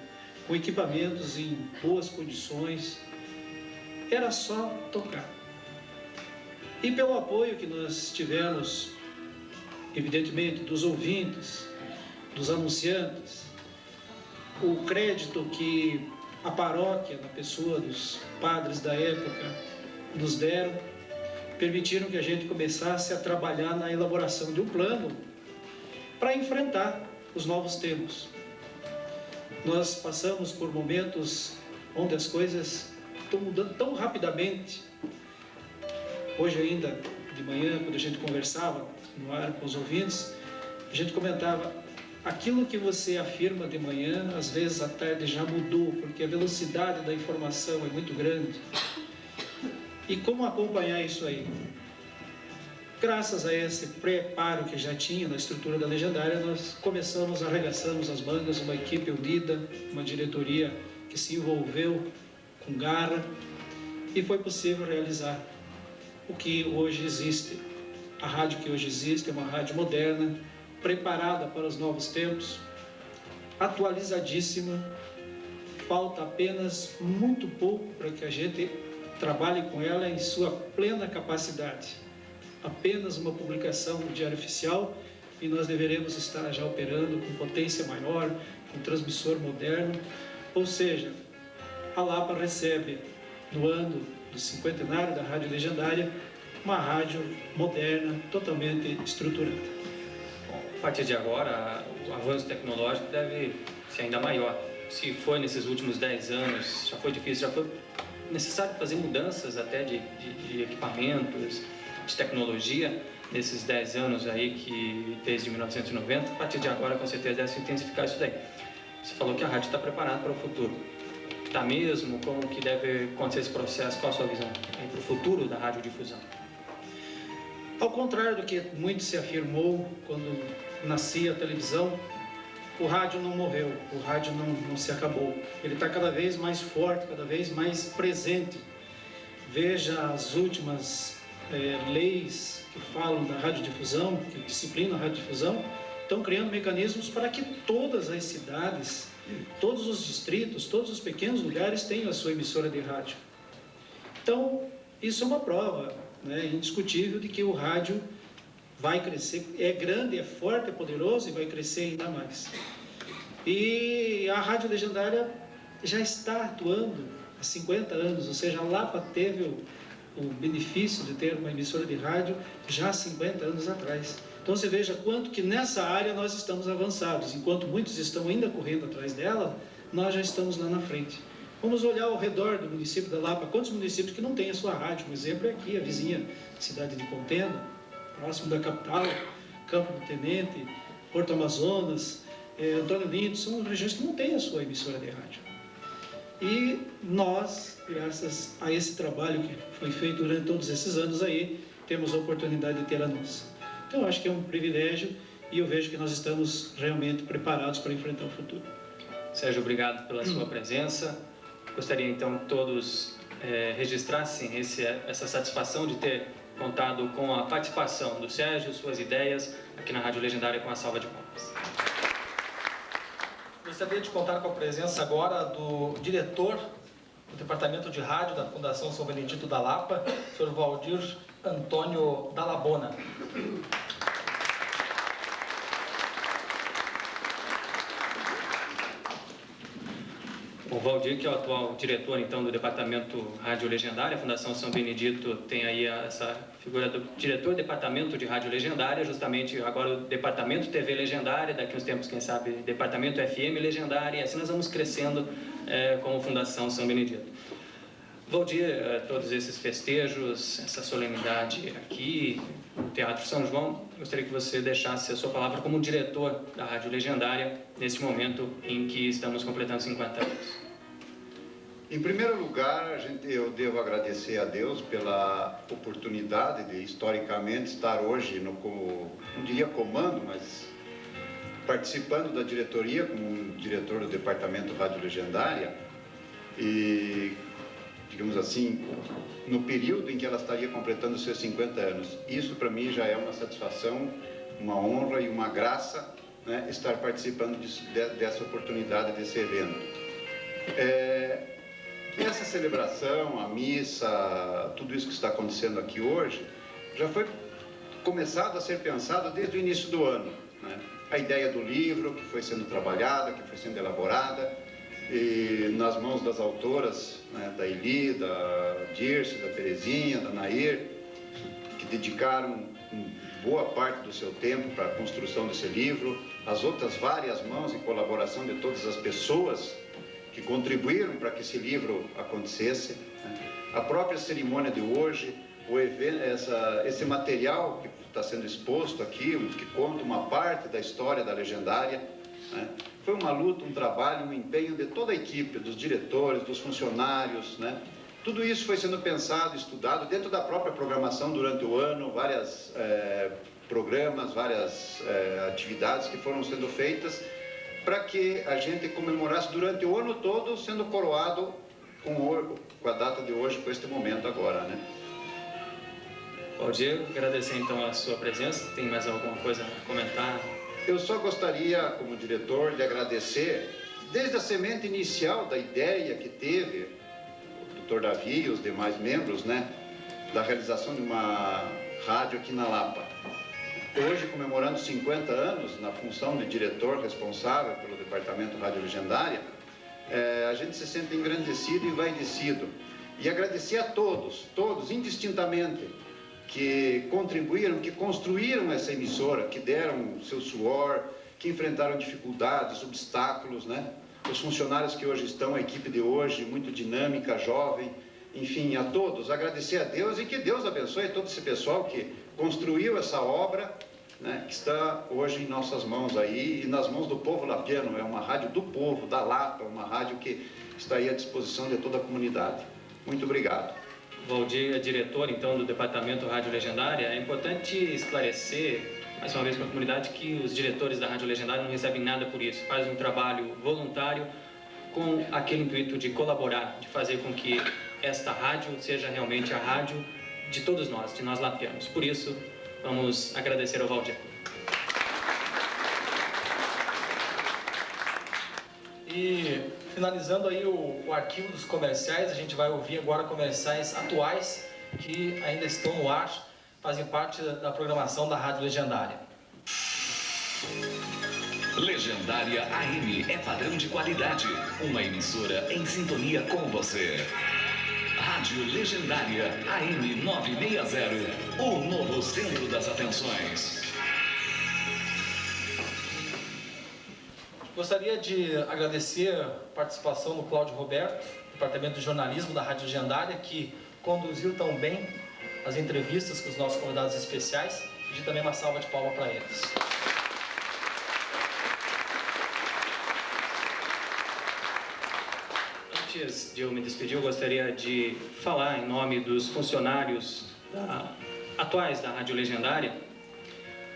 com equipamentos em boas condições. Era só tocar. E pelo apoio que nós tivemos, evidentemente, dos ouvintes, dos anunciantes, o crédito que a paróquia, na pessoa dos padres da época, nos deram, permitiram que a gente começasse a trabalhar na elaboração de um plano para enfrentar os novos tempos. Nós passamos por momentos onde as coisas estão mudando tão rapidamente. Hoje ainda, de manhã, quando a gente conversava no ar com os ouvintes, a gente comentava, aquilo que você afirma de manhã, às vezes à tarde já mudou, porque a velocidade da informação é muito grande. E como acompanhar isso aí? Graças a esse preparo que já tinha na estrutura da Legendária, nós arregaçamos as mangas, uma equipe unida, uma diretoria que se envolveu com garra, e foi possível realizar o que hoje existe. A rádio que hoje existe é uma rádio moderna, preparada para os novos tempos, atualizadíssima. Falta apenas muito pouco para que a gente trabalhe com ela em sua plena capacidade. Apenas uma publicação no Diário Oficial e nós deveremos estar já operando com potência maior, com transmissor moderno. Ou seja, a Lapa recebe, no ano do cinquentenário da Rádio Legendária, uma rádio moderna, totalmente estruturada. Bom, a partir de agora, o avanço tecnológico deve ser ainda maior. Se foi nesses últimos 10 anos, já foi difícil, já foi necessário fazer mudanças até de equipamentos, de tecnologia, nesses 10 anos aí, que desde 1990, a partir de agora, com certeza, deve se intensificar isso daí. Você falou que a rádio está preparada para o futuro. Está mesmo? Como que deve acontecer esse processo? Qual a sua visão para o futuro da radiodifusão? Ao contrário do que muito se afirmou quando nascia a televisão, o rádio não morreu, o rádio não se acabou. Ele está cada vez mais forte, cada vez mais presente. Veja as últimas leis que falam da radiodifusão, que disciplinam a radiodifusão, estão criando mecanismos para que todas as cidades, todos os distritos, todos os pequenos lugares tenham a sua emissora de rádio. Então, isso é uma prova, né, indiscutível de que o rádio vai crescer, é grande, é forte, é poderoso e vai crescer ainda mais. E a Rádio Legendária já está atuando há 50 anos, ou seja, a Lapa teve o benefício de ter uma emissora de rádio já há 50 anos atrás. Então você veja quanto que nessa área nós estamos avançados. Enquanto muitos estão ainda correndo atrás dela, nós já estamos lá na frente. Vamos olhar ao redor do município da Lapa, quantos municípios que não têm a sua rádio. Um exemplo é aqui, a vizinha cidade de Contenda, próximo da capital, Campo do Tenente, Porto Amazonas, Antônio Lindo, são regiões que não têm a sua emissora de rádio. E nós, graças a esse trabalho que foi feito durante todos esses anos aí, temos a oportunidade de ter a nossa. Então, eu acho que é um privilégio e eu vejo que nós estamos realmente preparados para enfrentar o futuro. Sérgio, obrigado pela sua presença. Gostaria, então, que todos registrassem essa satisfação de ter contado com a participação do Sérgio, suas ideias, aqui na Rádio Legendária, com a salva de palmas. Gostaria de contar com a presença agora do diretor do Departamento de Rádio da Fundação São Benedito da Lapa, o senhor Valdir Antônio Dallabona. O Valdir, que é o atual diretor, então, do Departamento Rádio Legendária, a Fundação São Benedito tem aí essa figura do diretor do Departamento de Rádio Legendária, justamente agora o Departamento TV Legendária, daqui uns tempos, quem sabe, Departamento FM Legendária, e assim nós vamos crescendo como Fundação São Benedito. Valdir, todos esses festejos, essa solenidade aqui no Teatro São João, gostaria que você deixasse a sua palavra como diretor da Rádio Legendária, nesse momento em que estamos completando 50 anos. Em primeiro lugar, eu devo agradecer a Deus pela oportunidade de, historicamente, estar hoje no, não diria comando, mas participando da diretoria, como diretor do Departamento Rádio Legendária, e, digamos assim, no período em que ela estaria completando seus 50 anos. Isso, para mim, já é uma satisfação, uma honra e uma graça, né, estar participando dessa oportunidade, desse evento. Essa celebração, a missa, tudo isso que está acontecendo aqui hoje, já foi começado a ser pensado desde o início do ano, né? A ideia do livro que foi sendo trabalhada, que foi sendo elaborada, e nas mãos das autoras, né, da Eli, da Dirce, da Terezinha, da Nair, que dedicaram boa parte do seu tempo para a construção desse livro, as outras várias mãos em colaboração de todas as pessoas que contribuíram para que esse livro acontecesse, né? A própria cerimônia de hoje, o evento, esse material que está sendo exposto aqui, que conta uma parte da história da Legendária, né? Foi uma luta, um trabalho, um empenho de toda a equipe, dos diretores, dos funcionários, né? Tudo isso foi sendo pensado, estudado dentro da própria programação durante o ano, várias programas, várias atividades que foram sendo feitas para que a gente comemorasse durante o ano todo, sendo coroado com a data de hoje, com este momento agora, né? Valdir, agradecer então a sua presença. Tem mais alguma coisa a comentar? Eu só gostaria, como diretor, de agradecer, desde a semente inicial da ideia que teve o Dr. Davi e os demais membros, né, da realização de uma rádio aqui na Lapa. Hoje, comemorando 50 anos na função de diretor responsável pelo Departamento Rádio Legendária, a gente se sente engrandecido e envaidecido. E agradecer a todos, indistintamente, que contribuíram, que construíram essa emissora, que deram seu suor, que enfrentaram dificuldades, obstáculos, né? Os funcionários que hoje estão, a equipe de hoje, muito dinâmica, jovem, enfim, a todos, agradecer a Deus e que Deus abençoe todo esse pessoal que construiu essa obra, né, que está hoje em nossas mãos aí e nas mãos do povo lapiano. É uma rádio do povo, da Lapa, uma rádio que está aí à disposição de toda a comunidade. Muito obrigado. Valdir é diretor, então, do Departamento Rádio Legendária. É importante esclarecer, mais uma vez, para a comunidade, que os diretores da Rádio Legendária não recebem nada por isso. Fazem um trabalho voluntário com aquele intuito de colaborar, de fazer com que esta rádio seja realmente a rádio de todos nós, de nós lapianos. Por isso, vamos agradecer ao Valdir. E finalizando aí o arquivo dos comerciais, a gente vai ouvir agora comerciais atuais que ainda estão no ar, fazem parte da programação da Rádio Legendária. Legendária AM é padrão de qualidade, uma emissora em sintonia com você. Rádio Legendária AM 960, o novo centro das atenções. Gostaria de agradecer a participação do Cláudio Roberto, Departamento de Jornalismo da Rádio Legendária, que conduziu tão bem as entrevistas com os nossos convidados especiais. Pedir também uma salva de palmas para eles. Antes de eu me despedir, eu gostaria de falar em nome dos funcionários atuais da Rádio Legendária,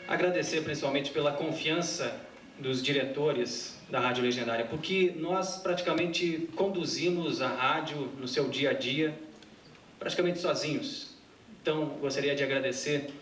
agradecer principalmente pela confiança dos diretores da Rádio Legendária, porque nós praticamente conduzimos a rádio no seu dia a dia, praticamente sozinhos. Então, gostaria de agradecer,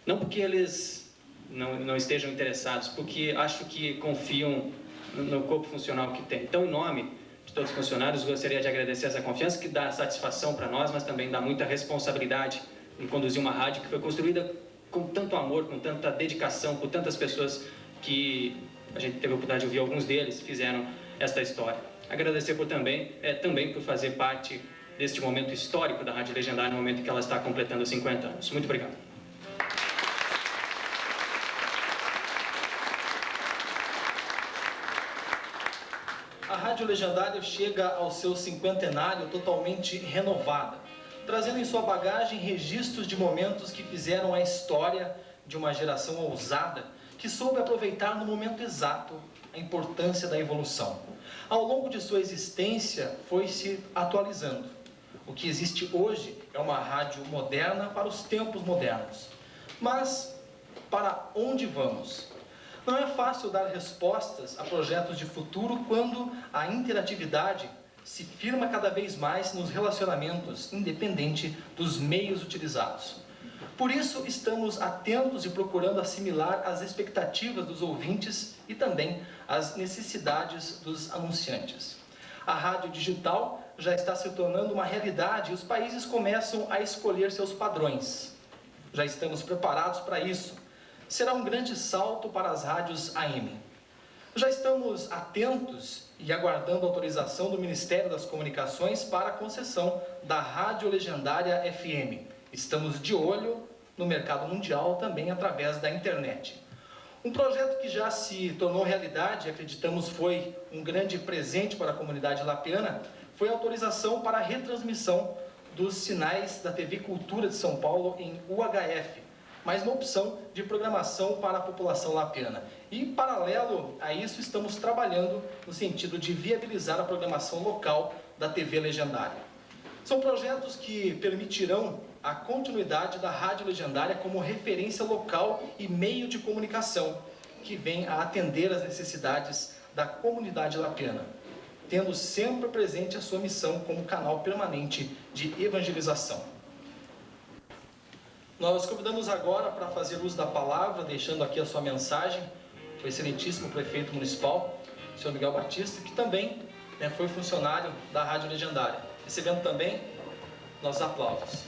não porque eles não estejam interessados, porque acho que confiam no corpo funcional que tem. Então, em nome de todos os funcionários, gostaria de agradecer essa confiança que dá satisfação para nós, mas também dá muita responsabilidade em conduzir uma rádio que foi construída com tanto amor, com tanta dedicação, por tantas pessoas que a gente teve a oportunidade de ouvir, alguns deles fizeram esta história. Agradecer também por fazer parte deste momento histórico da Rádio Legendária, no momento em que ela está completando 50 anos. Muito obrigado. A Rádio Legendária chega ao seu cinquentenário totalmente renovada, trazendo em sua bagagem registros de momentos que fizeram a história de uma geração ousada, que soube aproveitar no momento exato a importância da evolução. Ao longo de sua existência, foi se atualizando. O que existe hoje é uma rádio moderna para os tempos modernos. Mas, para onde vamos? Não é fácil dar respostas a projetos de futuro quando a interatividade se firma cada vez mais nos relacionamentos, independente dos meios utilizados. Por isso, estamos atentos e procurando assimilar as expectativas dos ouvintes e também as necessidades dos anunciantes. A rádio digital já está se tornando uma realidade e os países começam a escolher seus padrões. Já estamos preparados para isso. Será um grande salto para as rádios AM. Já estamos atentos e aguardando a autorização do Ministério das Comunicações para a concessão da Rádio Legendária FM. Estamos de olho no mercado mundial, também através da internet. Um projeto que já se tornou realidade, acreditamos foi um grande presente para a comunidade lapiana, foi a autorização para a retransmissão dos sinais da TV Cultura de São Paulo em UHF, mais uma opção de programação para a população lapiana. E, paralelo a isso, estamos trabalhando no sentido de viabilizar a programação local da TV Legendária. São projetos que permitirão a continuidade da Rádio Legendária como referência local e meio de comunicação, que vem a atender às necessidades da comunidade lapiana, tendo sempre presente a sua missão como canal permanente de evangelização. Nós convidamos agora para fazer uso da palavra, deixando aqui a sua mensagem, o excelentíssimo prefeito municipal, o senhor Miguel Batista, que também foi funcionário da Rádio Legendária, recebendo também nossos aplausos.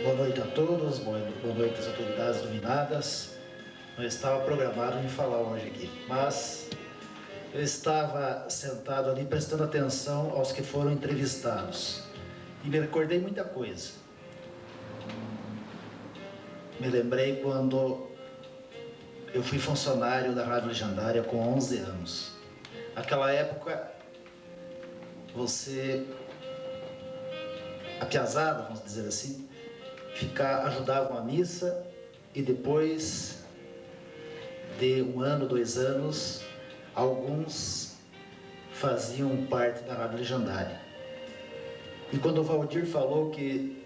Boa noite a todos, boa noite às autoridades dominadas. Não estava programado em falar hoje aqui, mas eu estava sentado ali prestando atenção aos que foram entrevistados e me recordei muita coisa. Me lembrei quando eu fui funcionário da Rádio Legendária com 11 anos. Naquela época, a piazada, vamos dizer assim, ajudavam a missa e depois de 1 ano, 2 anos, alguns faziam parte da Rádio Legendária. E quando o Valdir falou que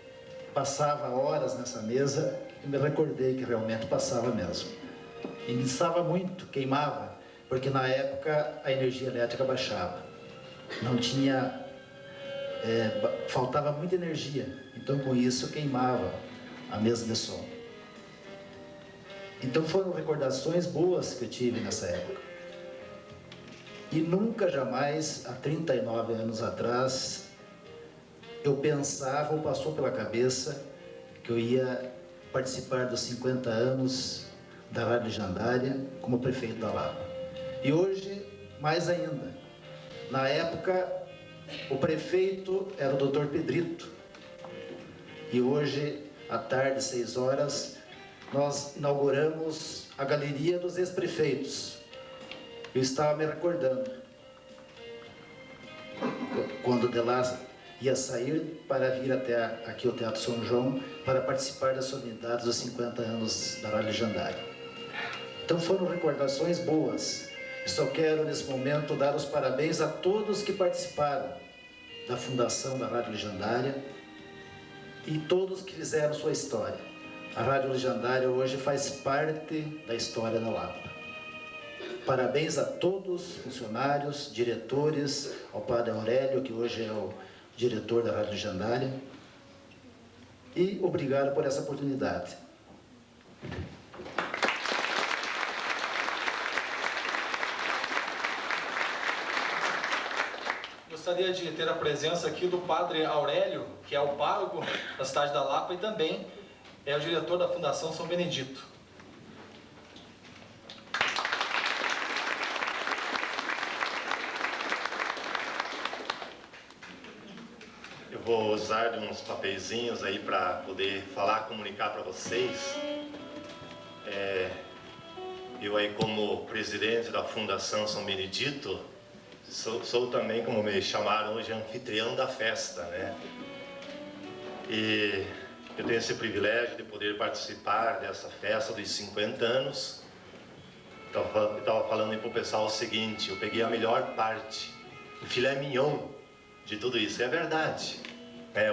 passava horas nessa mesa, eu me recordei que realmente passava mesmo. E me estava muito, queimava, porque na época a energia elétrica baixava. Não tinha... faltava muita energia, então com isso queimava a mesa de som. Então foram recordações boas que eu tive nessa época. E nunca, jamais, há 39 anos atrás, eu pensava ou passou pela cabeça que eu ia participar dos 50 anos da Rádio Legendária como prefeito da Lapa. E hoje, mais ainda. Na época, o prefeito era o Dr. Pedrito. E hoje, à tarde, 6 horas, nós inauguramos a Galeria dos Ex-Prefeitos. Eu estava me recordando, quando de lá ia sair para vir até aqui o Teatro São João, para participar das solenidades dos 50 anos da Rádio Legendária. Então foram recordações boas. Eu só quero, nesse momento, dar os parabéns a todos que participaram da fundação da Rádio Legendária e todos que fizeram sua história. A Rádio Legendária hoje faz parte da história da Lapa. Parabéns a todos os funcionários, diretores, ao Padre Aurélio, que hoje é o diretor da Rádio Legendária, e obrigado por essa oportunidade. Gostaria de ter a presença aqui do Padre Aurélio, que é o pároco da cidade da Lapa e também é o diretor da Fundação São Benedito. Eu vou usar de uns papeizinhos aí para poder falar, comunicar para vocês. Eu aí como presidente da Fundação São Benedito, sou também, como me chamaram hoje, anfitrião da festa, né? E eu tenho esse privilégio de poder participar dessa festa dos 50 anos. Eu estava falando aí para o pessoal o seguinte: eu peguei a melhor parte, o filé mignon de tudo isso. É verdade,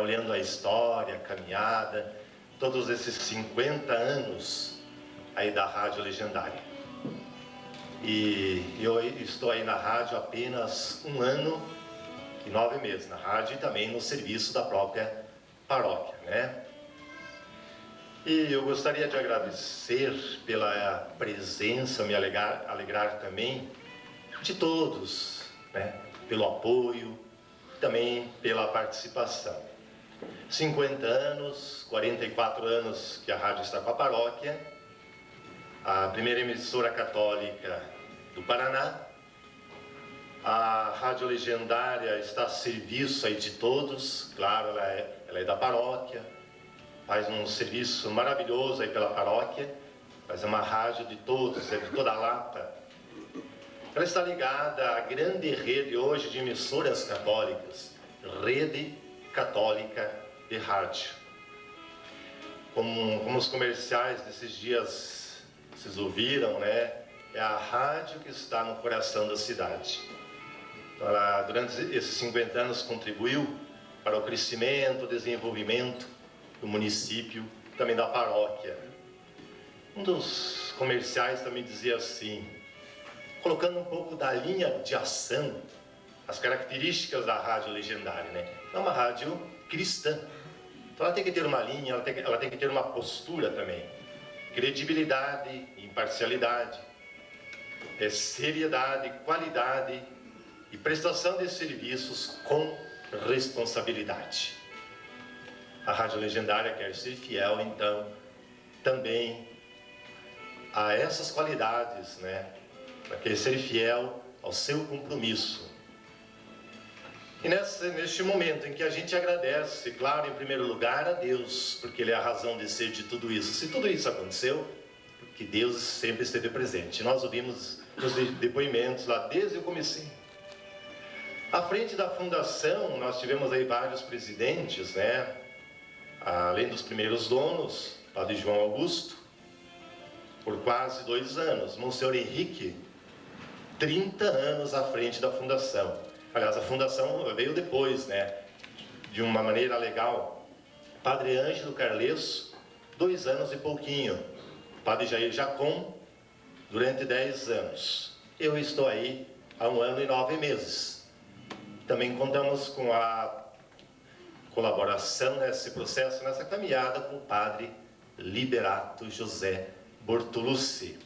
olhando a história, a caminhada, todos esses 50 anos aí da Rádio Legendária. E eu estou aí na rádio apenas 1 ano e 9 meses, na rádio e também no serviço da própria paróquia, né? E eu gostaria de agradecer pela presença, me alegrar também de todos, né? Pelo apoio, também pela participação. 50 anos, 44 anos que a rádio está com a paróquia. a primeira emissora católica do Paraná. A Rádio Legendária está a serviço aí de todos, claro, ela é da paróquia, faz um serviço maravilhoso aí pela paróquia, mas é uma rádio de todos, é de toda a Lapa. Ela está ligada à grande rede hoje de emissoras católicas, Rede Católica de Rádio. Como os comerciais desses dias vocês ouviram, né? É a rádio que está no coração da cidade. Ela, durante esses 50 anos, contribuiu para o crescimento, o desenvolvimento do município, também da paróquia. Um dos comerciais também dizia assim, colocando um pouco da linha de ação, as características da Rádio Legendária, né? É uma rádio cristã. Então ela tem que ter uma linha, ela tem que ter uma postura também. Credibilidade, imparcialidade, seriedade, qualidade e prestação de serviços com responsabilidade. A Rádio Legendária quer ser fiel, então, também a essas qualidades, né? Para querer ser fiel ao seu compromisso. E neste momento em que a gente agradece, claro, em primeiro lugar a Deus, porque Ele é a razão de ser de tudo isso. Se tudo isso aconteceu, porque Deus sempre esteve presente. Nós ouvimos os depoimentos lá desde o comecinho. À frente da fundação, nós tivemos aí vários presidentes, né? Além dos primeiros donos, Padre João Augusto, por quase 2 anos. Monsenhor Henrique, 30 anos à frente da fundação. Aliás, a fundação veio depois, né? De uma maneira legal. Padre Ângelo Carlesso, 2 anos e pouquinho. Padre Jair Jacom, durante 10 anos. Eu estou aí há 1 ano e 9 meses. Também contamos com a colaboração nesse processo, nessa caminhada, com o Padre Liberato José Bortolucci.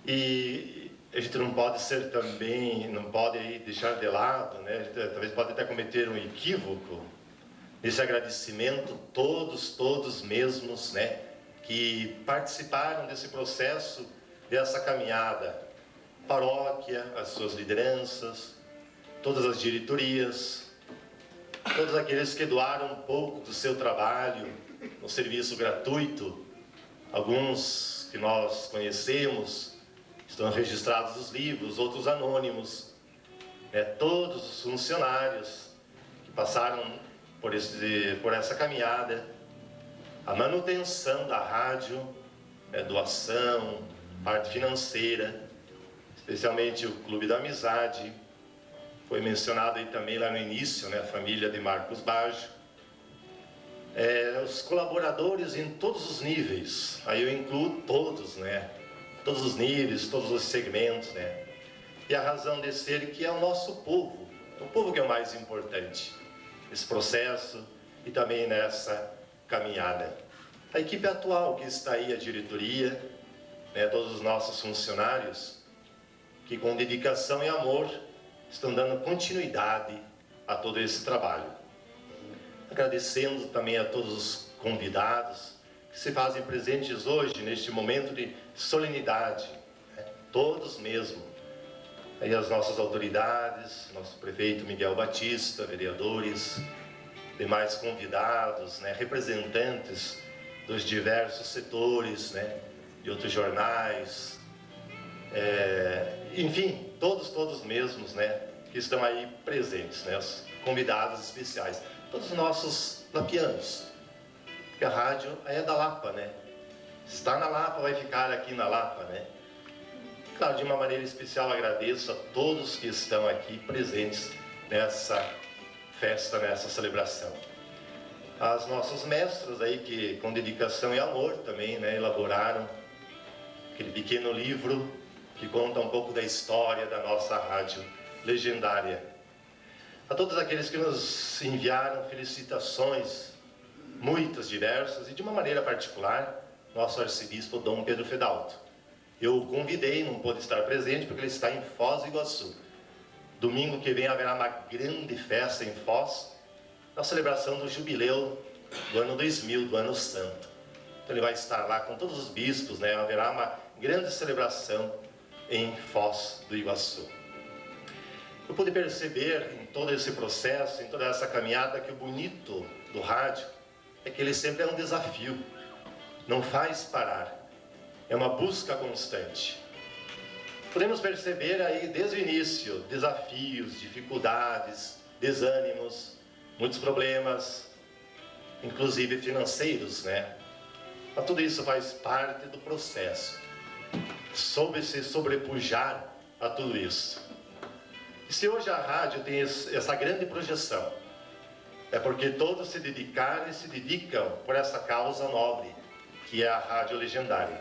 E a gente não pode ser também, não pode aí deixar de lado, né? Talvez pode até cometer um equívoco nesse agradecimento, todos mesmos, né? Que participaram desse processo, dessa caminhada. Paróquia, as suas lideranças, todas as diretorias, todos aqueles que doaram um pouco do seu trabalho no serviço gratuito, alguns que nós conhecemos, estão registrados nos livros, outros anônimos, todos os funcionários que passaram por essa caminhada, a manutenção da rádio, doação, parte financeira, especialmente o Clube da Amizade, foi mencionado aí também lá no início, né, a família de Marcos Baggio, os colaboradores em todos os níveis, aí eu incluo todos, né, todos os níveis, todos os segmentos, né, e a razão de ser que é o nosso povo, o povo que é o mais importante nesse processo e também nessa caminhada. A equipe atual que está aí, a diretoria, né, todos os nossos funcionários, que com dedicação e amor estão dando continuidade a todo esse trabalho. Agradecendo também a todos os convidados que se fazem presentes hoje, neste momento de solenidade, né? Todos mesmo. Aí as nossas autoridades, nosso prefeito Miguel Batista, vereadores, demais convidados, né? Representantes dos diversos setores, né? De outros jornais, enfim, todos mesmos, né, que estão aí presentes, né, os convidados especiais, todos os nossos lapianos, porque a rádio é da Lapa, né, está na Lapa, vai ficar aqui na Lapa, né. Claro, de uma maneira especial agradeço a todos que estão aqui presentes nessa festa, nessa celebração. As nossas mestras aí que com dedicação e amor também, né, elaboraram aquele pequeno livro que conta um pouco da história da nossa rádio legendária. A todos aqueles que nos enviaram felicitações, muitas, diversas, e de uma maneira particular, nosso arcebispo Dom Pedro Fedalto. Eu o convidei, não pôde estar presente, porque ele está em Foz do Iguaçu. Domingo que vem haverá uma grande festa em Foz, na celebração do jubileu do ano 2000, do ano santo. Então ele vai estar lá com todos os bispos, né? Haverá uma grande celebração em Foz do Iguaçu. Eu pude perceber em todo esse processo, em toda essa caminhada, que o bonito do rádio é que ele sempre é um desafio, não faz parar, é uma busca constante. Podemos perceber aí desde o início desafios, dificuldades, desânimos, muitos problemas, inclusive financeiros, né? Mas tudo isso faz parte do processo. Soube se sobrepujar a tudo isso. E se hoje a rádio tem essa grande projeção, é porque todos se dedicaram e se dedicam por essa causa nobre, que é a Rádio Legendária.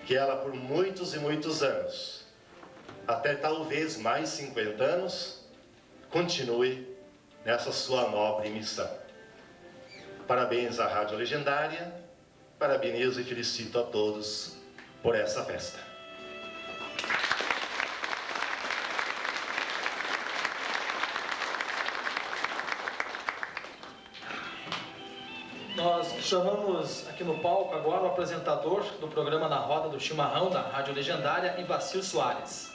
Que ela, por muitos e muitos anos, até talvez mais 50 anos, continue nessa sua nobre missão. Parabéns à Rádio Legendária, parabenizo e felicito a todos por essa festa. Nós chamamos aqui no palco agora o apresentador do programa Na Roda do Chimarrão, da Rádio Legendária, Ivacil Soares.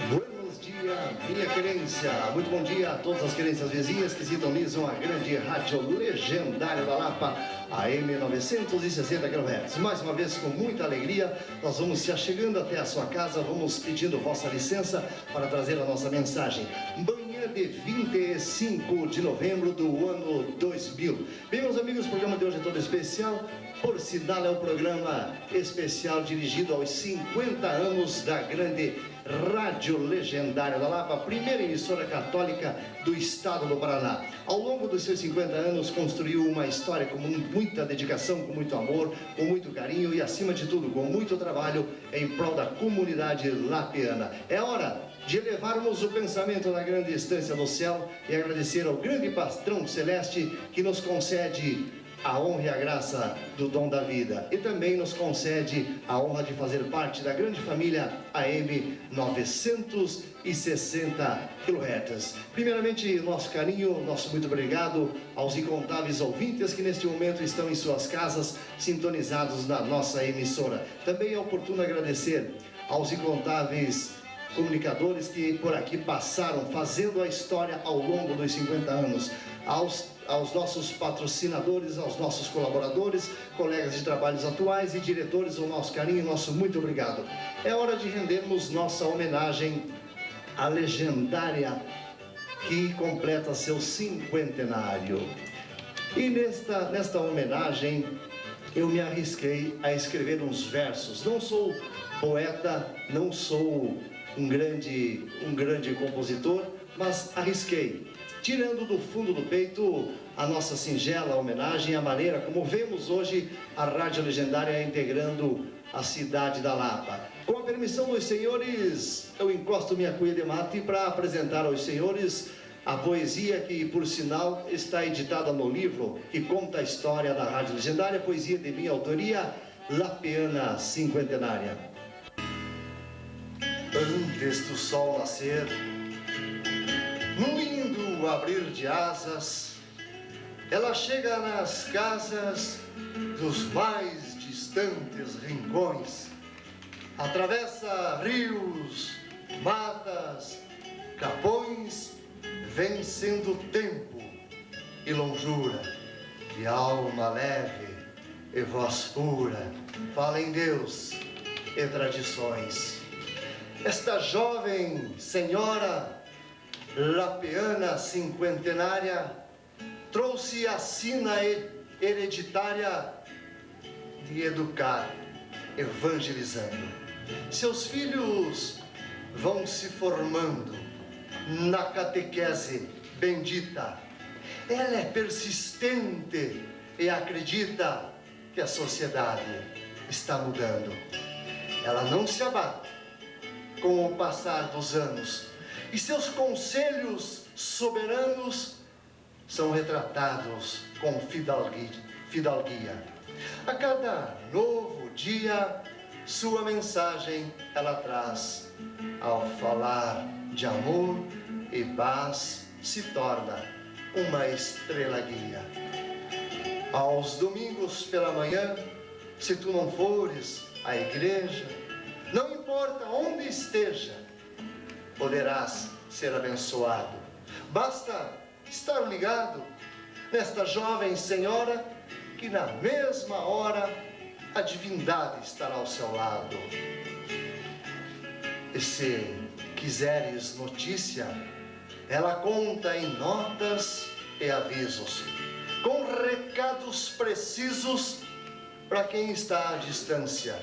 Buenos dias, minha querência. Muito bom dia a todas as querências vizinhas que sintonizam a grande Rádio Legendária da Lapa, AM 960 kHz. Mais uma vez, com muita alegria, nós vamos se achegando até a sua casa, vamos pedindo vossa licença para trazer a nossa mensagem. Manhã de 25 de novembro do ano 2000. Bem, meus amigos, o programa de hoje é todo especial. Por sinal, é um programa especial dirigido aos 50 anos da grande Rádio Legendária da Lapa, primeira emissora católica do estado do Paraná. Ao longo dos seus 50 anos, construiu uma história com muita dedicação, com muito amor, com muito carinho e, acima de tudo, com muito trabalho em prol da comunidade lapiana. É hora de elevarmos o pensamento na grande estância do céu e agradecer ao grande patrão celeste que nos concede a honra e a graça do dom da vida e também nos concede a honra de fazer parte da grande família AM 960 kHz. Primeiramente, nosso carinho, nosso muito obrigado aos incontáveis ouvintes que neste momento estão em suas casas sintonizados na nossa emissora. Também é oportuno agradecer aos incontáveis comunicadores que por aqui passaram fazendo a história ao longo dos 50 anos, aos nossos patrocinadores, aos nossos colaboradores, colegas de trabalhos atuais e diretores, o nosso carinho e nosso muito obrigado. É hora de rendermos nossa homenagem à Legendária, que completa seu cinquentenário. E nesta homenagem, eu me arrisquei a escrever uns versos. Não sou poeta, não sou um grande compositor, mas arrisquei, tirando do fundo do peito a nossa singela homenagem, a maneira como vemos hoje a Rádio Legendária integrando a cidade da Lapa. Com a permissão dos senhores, eu encosto minha cuia de mate para apresentar aos senhores a poesia que, por sinal, está editada no livro que conta a história da Rádio Legendária, poesia de minha autoria, Lapiana Cinquentenária. Antes do sol nascer, num lindo abrir de asas, ela chega nas casas dos mais distantes rincões, atravessa rios, matas, capões, vencendo tempo e longura, de alma leve e voz pura, fala em Deus e tradições. Esta jovem senhora lapiana cinquentenária trouxe a sina hereditária de educar, evangelizando. Seus filhos vão se formando na catequese bendita. Ela é persistente e acredita que a sociedade está mudando. Ela não se abate com o passar dos anos, e seus conselhos soberanos são retratados com fidalguia. A cada novo dia, sua mensagem ela traz. Ao falar de amor e paz, se torna uma estrela guia. Aos domingos pela manhã, se tu não fores à igreja, não importa onde esteja, poderás ser abençoado. Basta estar ligado nesta jovem senhora, que na mesma hora a divindade estará ao seu lado. E se quiseres notícia, ela conta em notas e avisos, com recados precisos para quem está à distância.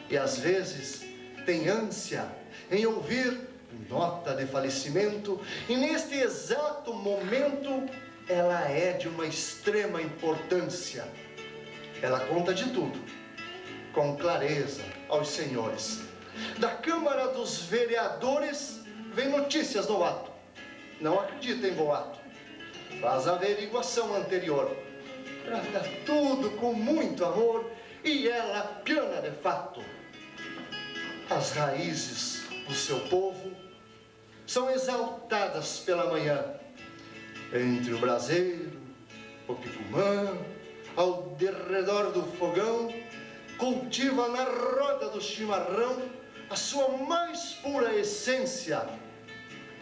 E às vezes tem ânsia em ouvir nota de falecimento, e neste exato momento ela é de uma extrema importância. Ela conta de tudo, com clareza aos senhores. Da Câmara dos Vereadores vem notícias no ato. Não acredita em boato. Faz a averiguação anterior. Trata tudo com muito amor e ela piana de fato. As raízes do seu povo são exaltadas pela manhã. Entre o braseiro, o picumã, ao derredor do fogão, cultiva na roda do chimarrão a sua mais pura essência,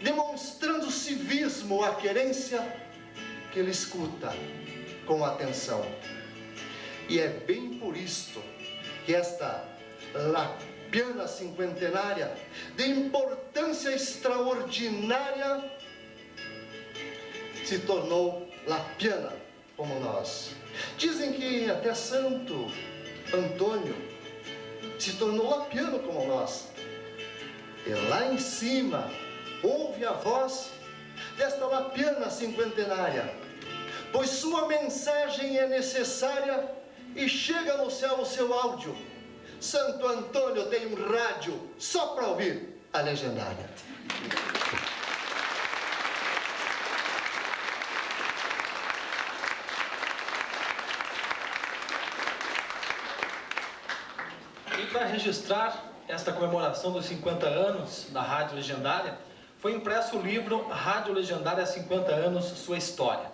demonstrando civismo à querência que ele escuta com atenção. E é bem por isto que esta lapiana cinquentenária, de importância extraordinária, se tornou lapiana como nós. Dizem que até Santo Antônio se tornou lapiano como nós. E lá em cima ouve a voz desta lapiana cinquentenária, pois sua mensagem é necessária e chega no céu o seu áudio. Santo Antônio tem um rádio só para ouvir a legendária. E para registrar esta comemoração dos 50 anos da Rádio Legendária, foi impresso o livro Rádio Legendária 50 anos, sua história.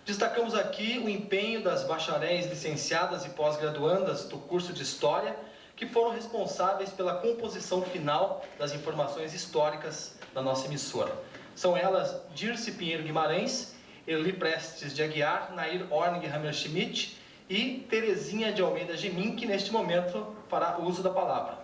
Destacamos aqui o empenho das bacharéis licenciadas e pós-graduandas do curso de História, que foram responsáveis pela composição final das informações históricas da nossa emissora. São elas Dirce Pinheiro Guimarães, Eli Prestes de Aguiar, Nair Orning Hammerschmidt e Terezinha de Almeida Gemin, que neste momento fará uso da palavra.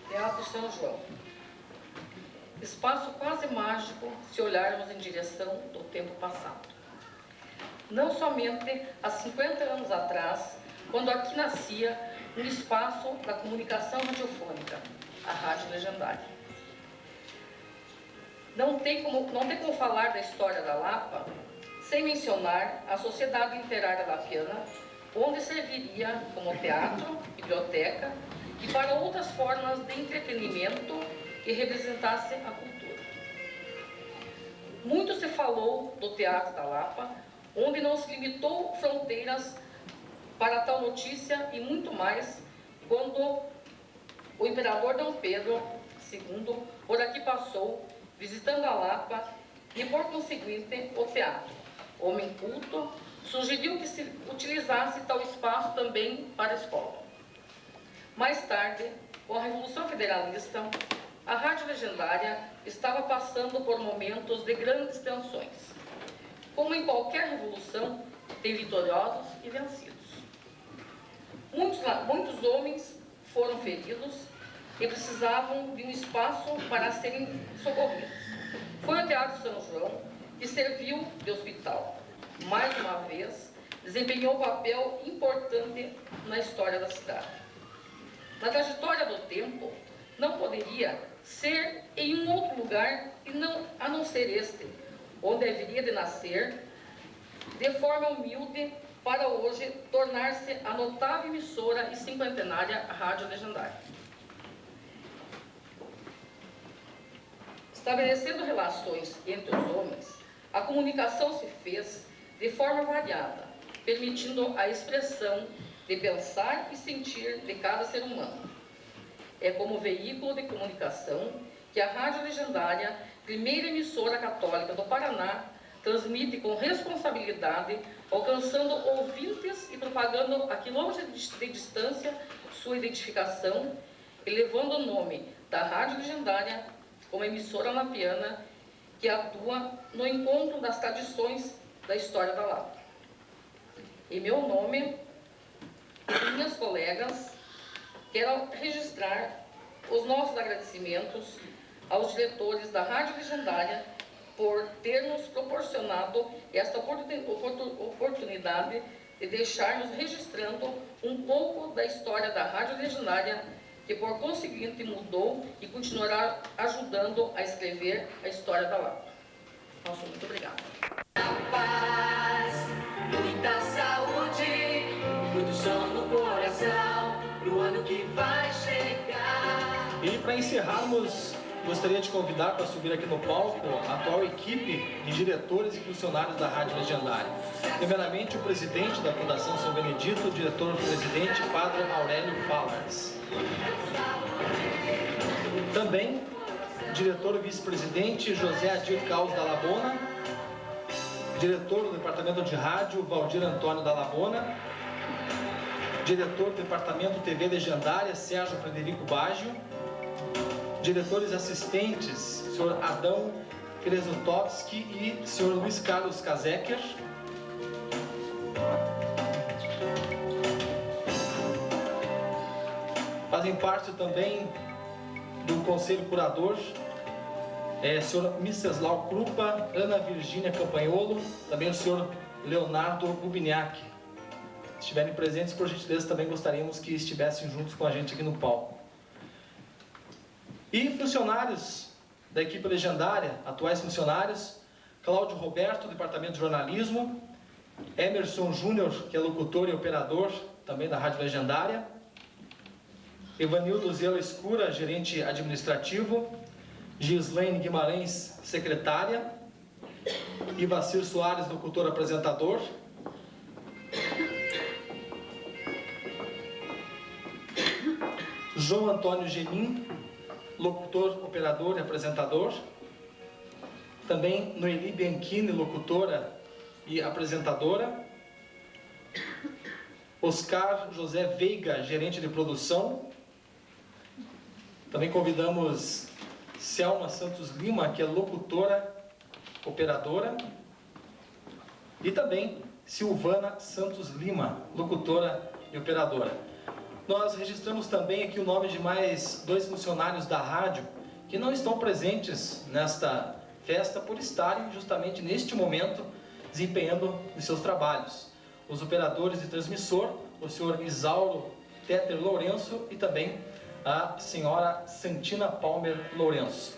Teatro São João. Espaço quase mágico se olharmos em direção do tempo passado. Não somente há 50 anos atrás, quando aqui nascia um espaço da comunicação radiofônica, a Rádio Legendária. Não tem como falar da história da Lapa sem mencionar a Sociedade Literária Lapiana, onde serviria como teatro, biblioteca e para outras formas de entretenimento que representassem a cultura. Muito se falou do Teatro da Lapa, onde não se limitou fronteiras para tal notícia e muito mais, quando o imperador Dom Pedro II por aqui passou, visitando a Lapa, e por conseguinte o teatro. Homem culto, sugeriu que se utilizasse tal espaço também para a escola. Mais tarde, com a Revolução Federalista, a Rádio Legendária estava passando por momentos de grandes tensões. Como em qualquer revolução, tem vitoriosos e vencidos. Muitos homens foram feridos e precisavam de um espaço para serem socorridos. Foi o Teatro São João que serviu de hospital. Mais uma vez, desempenhou um papel importante na história da cidade. Na trajetória do tempo, não poderia ser em um outro lugar a não ser este, onde haveria de nascer, de forma humilde, para hoje tornar-se a notável emissora e cinquentenária Rádio Legendária. Estabelecendo relações entre os homens, a comunicação se fez de forma variada, permitindo a expressão de pensar e sentir de cada ser humano. É como veículo de comunicação que a Rádio Legendária, primeira emissora católica do Paraná, transmite com responsabilidade, alcançando ouvintes e propagando a quilômetros de distância sua identificação, elevando o nome da Rádio Legendária como emissora lapiana que atua no encontro das tradições da história da Lapa. Em meu nome e minhas colegas, quero registrar os nossos agradecimentos aos diretores da Rádio Legendária por ter nos proporcionado esta oportunidade de deixarmos registrando um pouco da história da Rádio Legendária, que por conseguinte mudou e continuará ajudando a escrever a história da Lapa. Nossa, muito obrigada. Paz, muita saúde, muito som no coração, pro ano que vai chegar. E para encerrarmos, gostaria de convidar para subir aqui no palco a atual equipe de diretores e funcionários da Rádio Legendária. Primeiramente, o presidente da Fundação São Benedito, o diretor-presidente, Padre Aurélio Fallers. Também, diretor e vice-presidente, José Adir Caos da Labona. Diretor do Departamento de Rádio, Valdir Antônio da Labona. Diretor do Departamento TV Legendária, Sérgio Frederico Baggio. Diretores assistentes, senhor Adão Kresotovski e senhor Luiz Carlos Kazeker. Fazem parte também do Conselho Curador, senhor Miceslau Krupa, Ana Virgínia Campanholo, também o senhor Leonardo Bubiniak. Se estiverem presentes, por gentileza, também gostaríamos que estivessem juntos com a gente aqui no palco. E funcionários da equipe legendária, atuais funcionários, Cláudio Roberto, Departamento de Jornalismo, Emerson Júnior, que é locutor e operador também da Rádio Legendária, Evanildo Zela Escura, gerente administrativo, Gislaine Guimarães, secretária, Ivacir Soares, locutor apresentador, João Antônio Genin, locutor, operador e apresentador. Também Noeli Bianchini, locutora e apresentadora. Oscar José Veiga, gerente de produção. Também convidamos Selma Santos Lima, que é locutora, operadora. E também Silvana Santos Lima, locutora e operadora. Nós registramos também aqui o nome de mais 2 funcionários da rádio que não estão presentes nesta festa por estarem justamente neste momento desempenhando os seus trabalhos. Os operadores de transmissor, o senhor Isauro Teter Lourenço e também a senhora Santina Palmer Lourenço.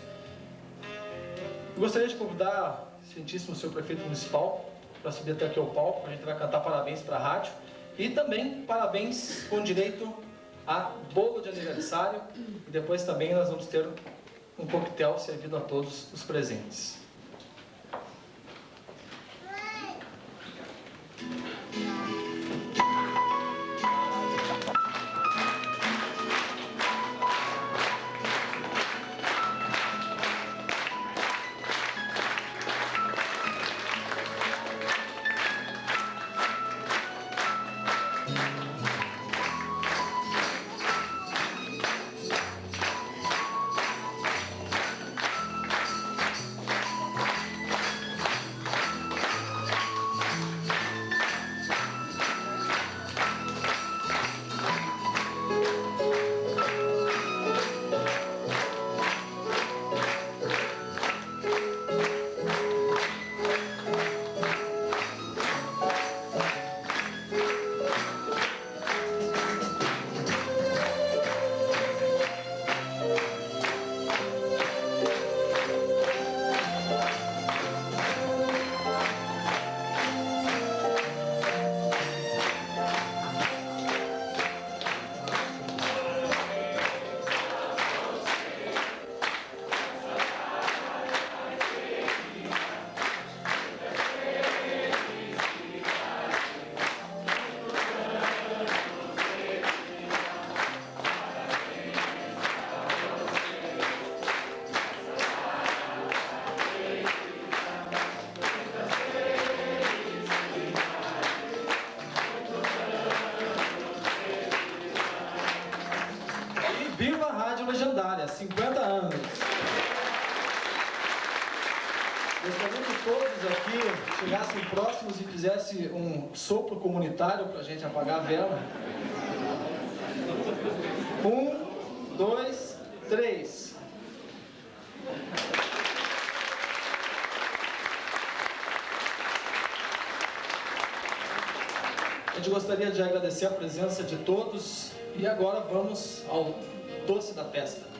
Eu gostaria de convidar o excelentíssimo senhor prefeito municipal para subir até aqui ao palco. A gente vai cantar parabéns para a rádio. E também parabéns com direito a bolo de aniversário. E depois também nós vamos ter um coquetel servido a todos os presentes. 50 anos. Gostaria que todos aqui chegassem próximos e fizessem um sopro comunitário para a gente apagar a vela. 1, 2, 3. A gente gostaria de agradecer a presença de todos e agora vamos ao doce da festa.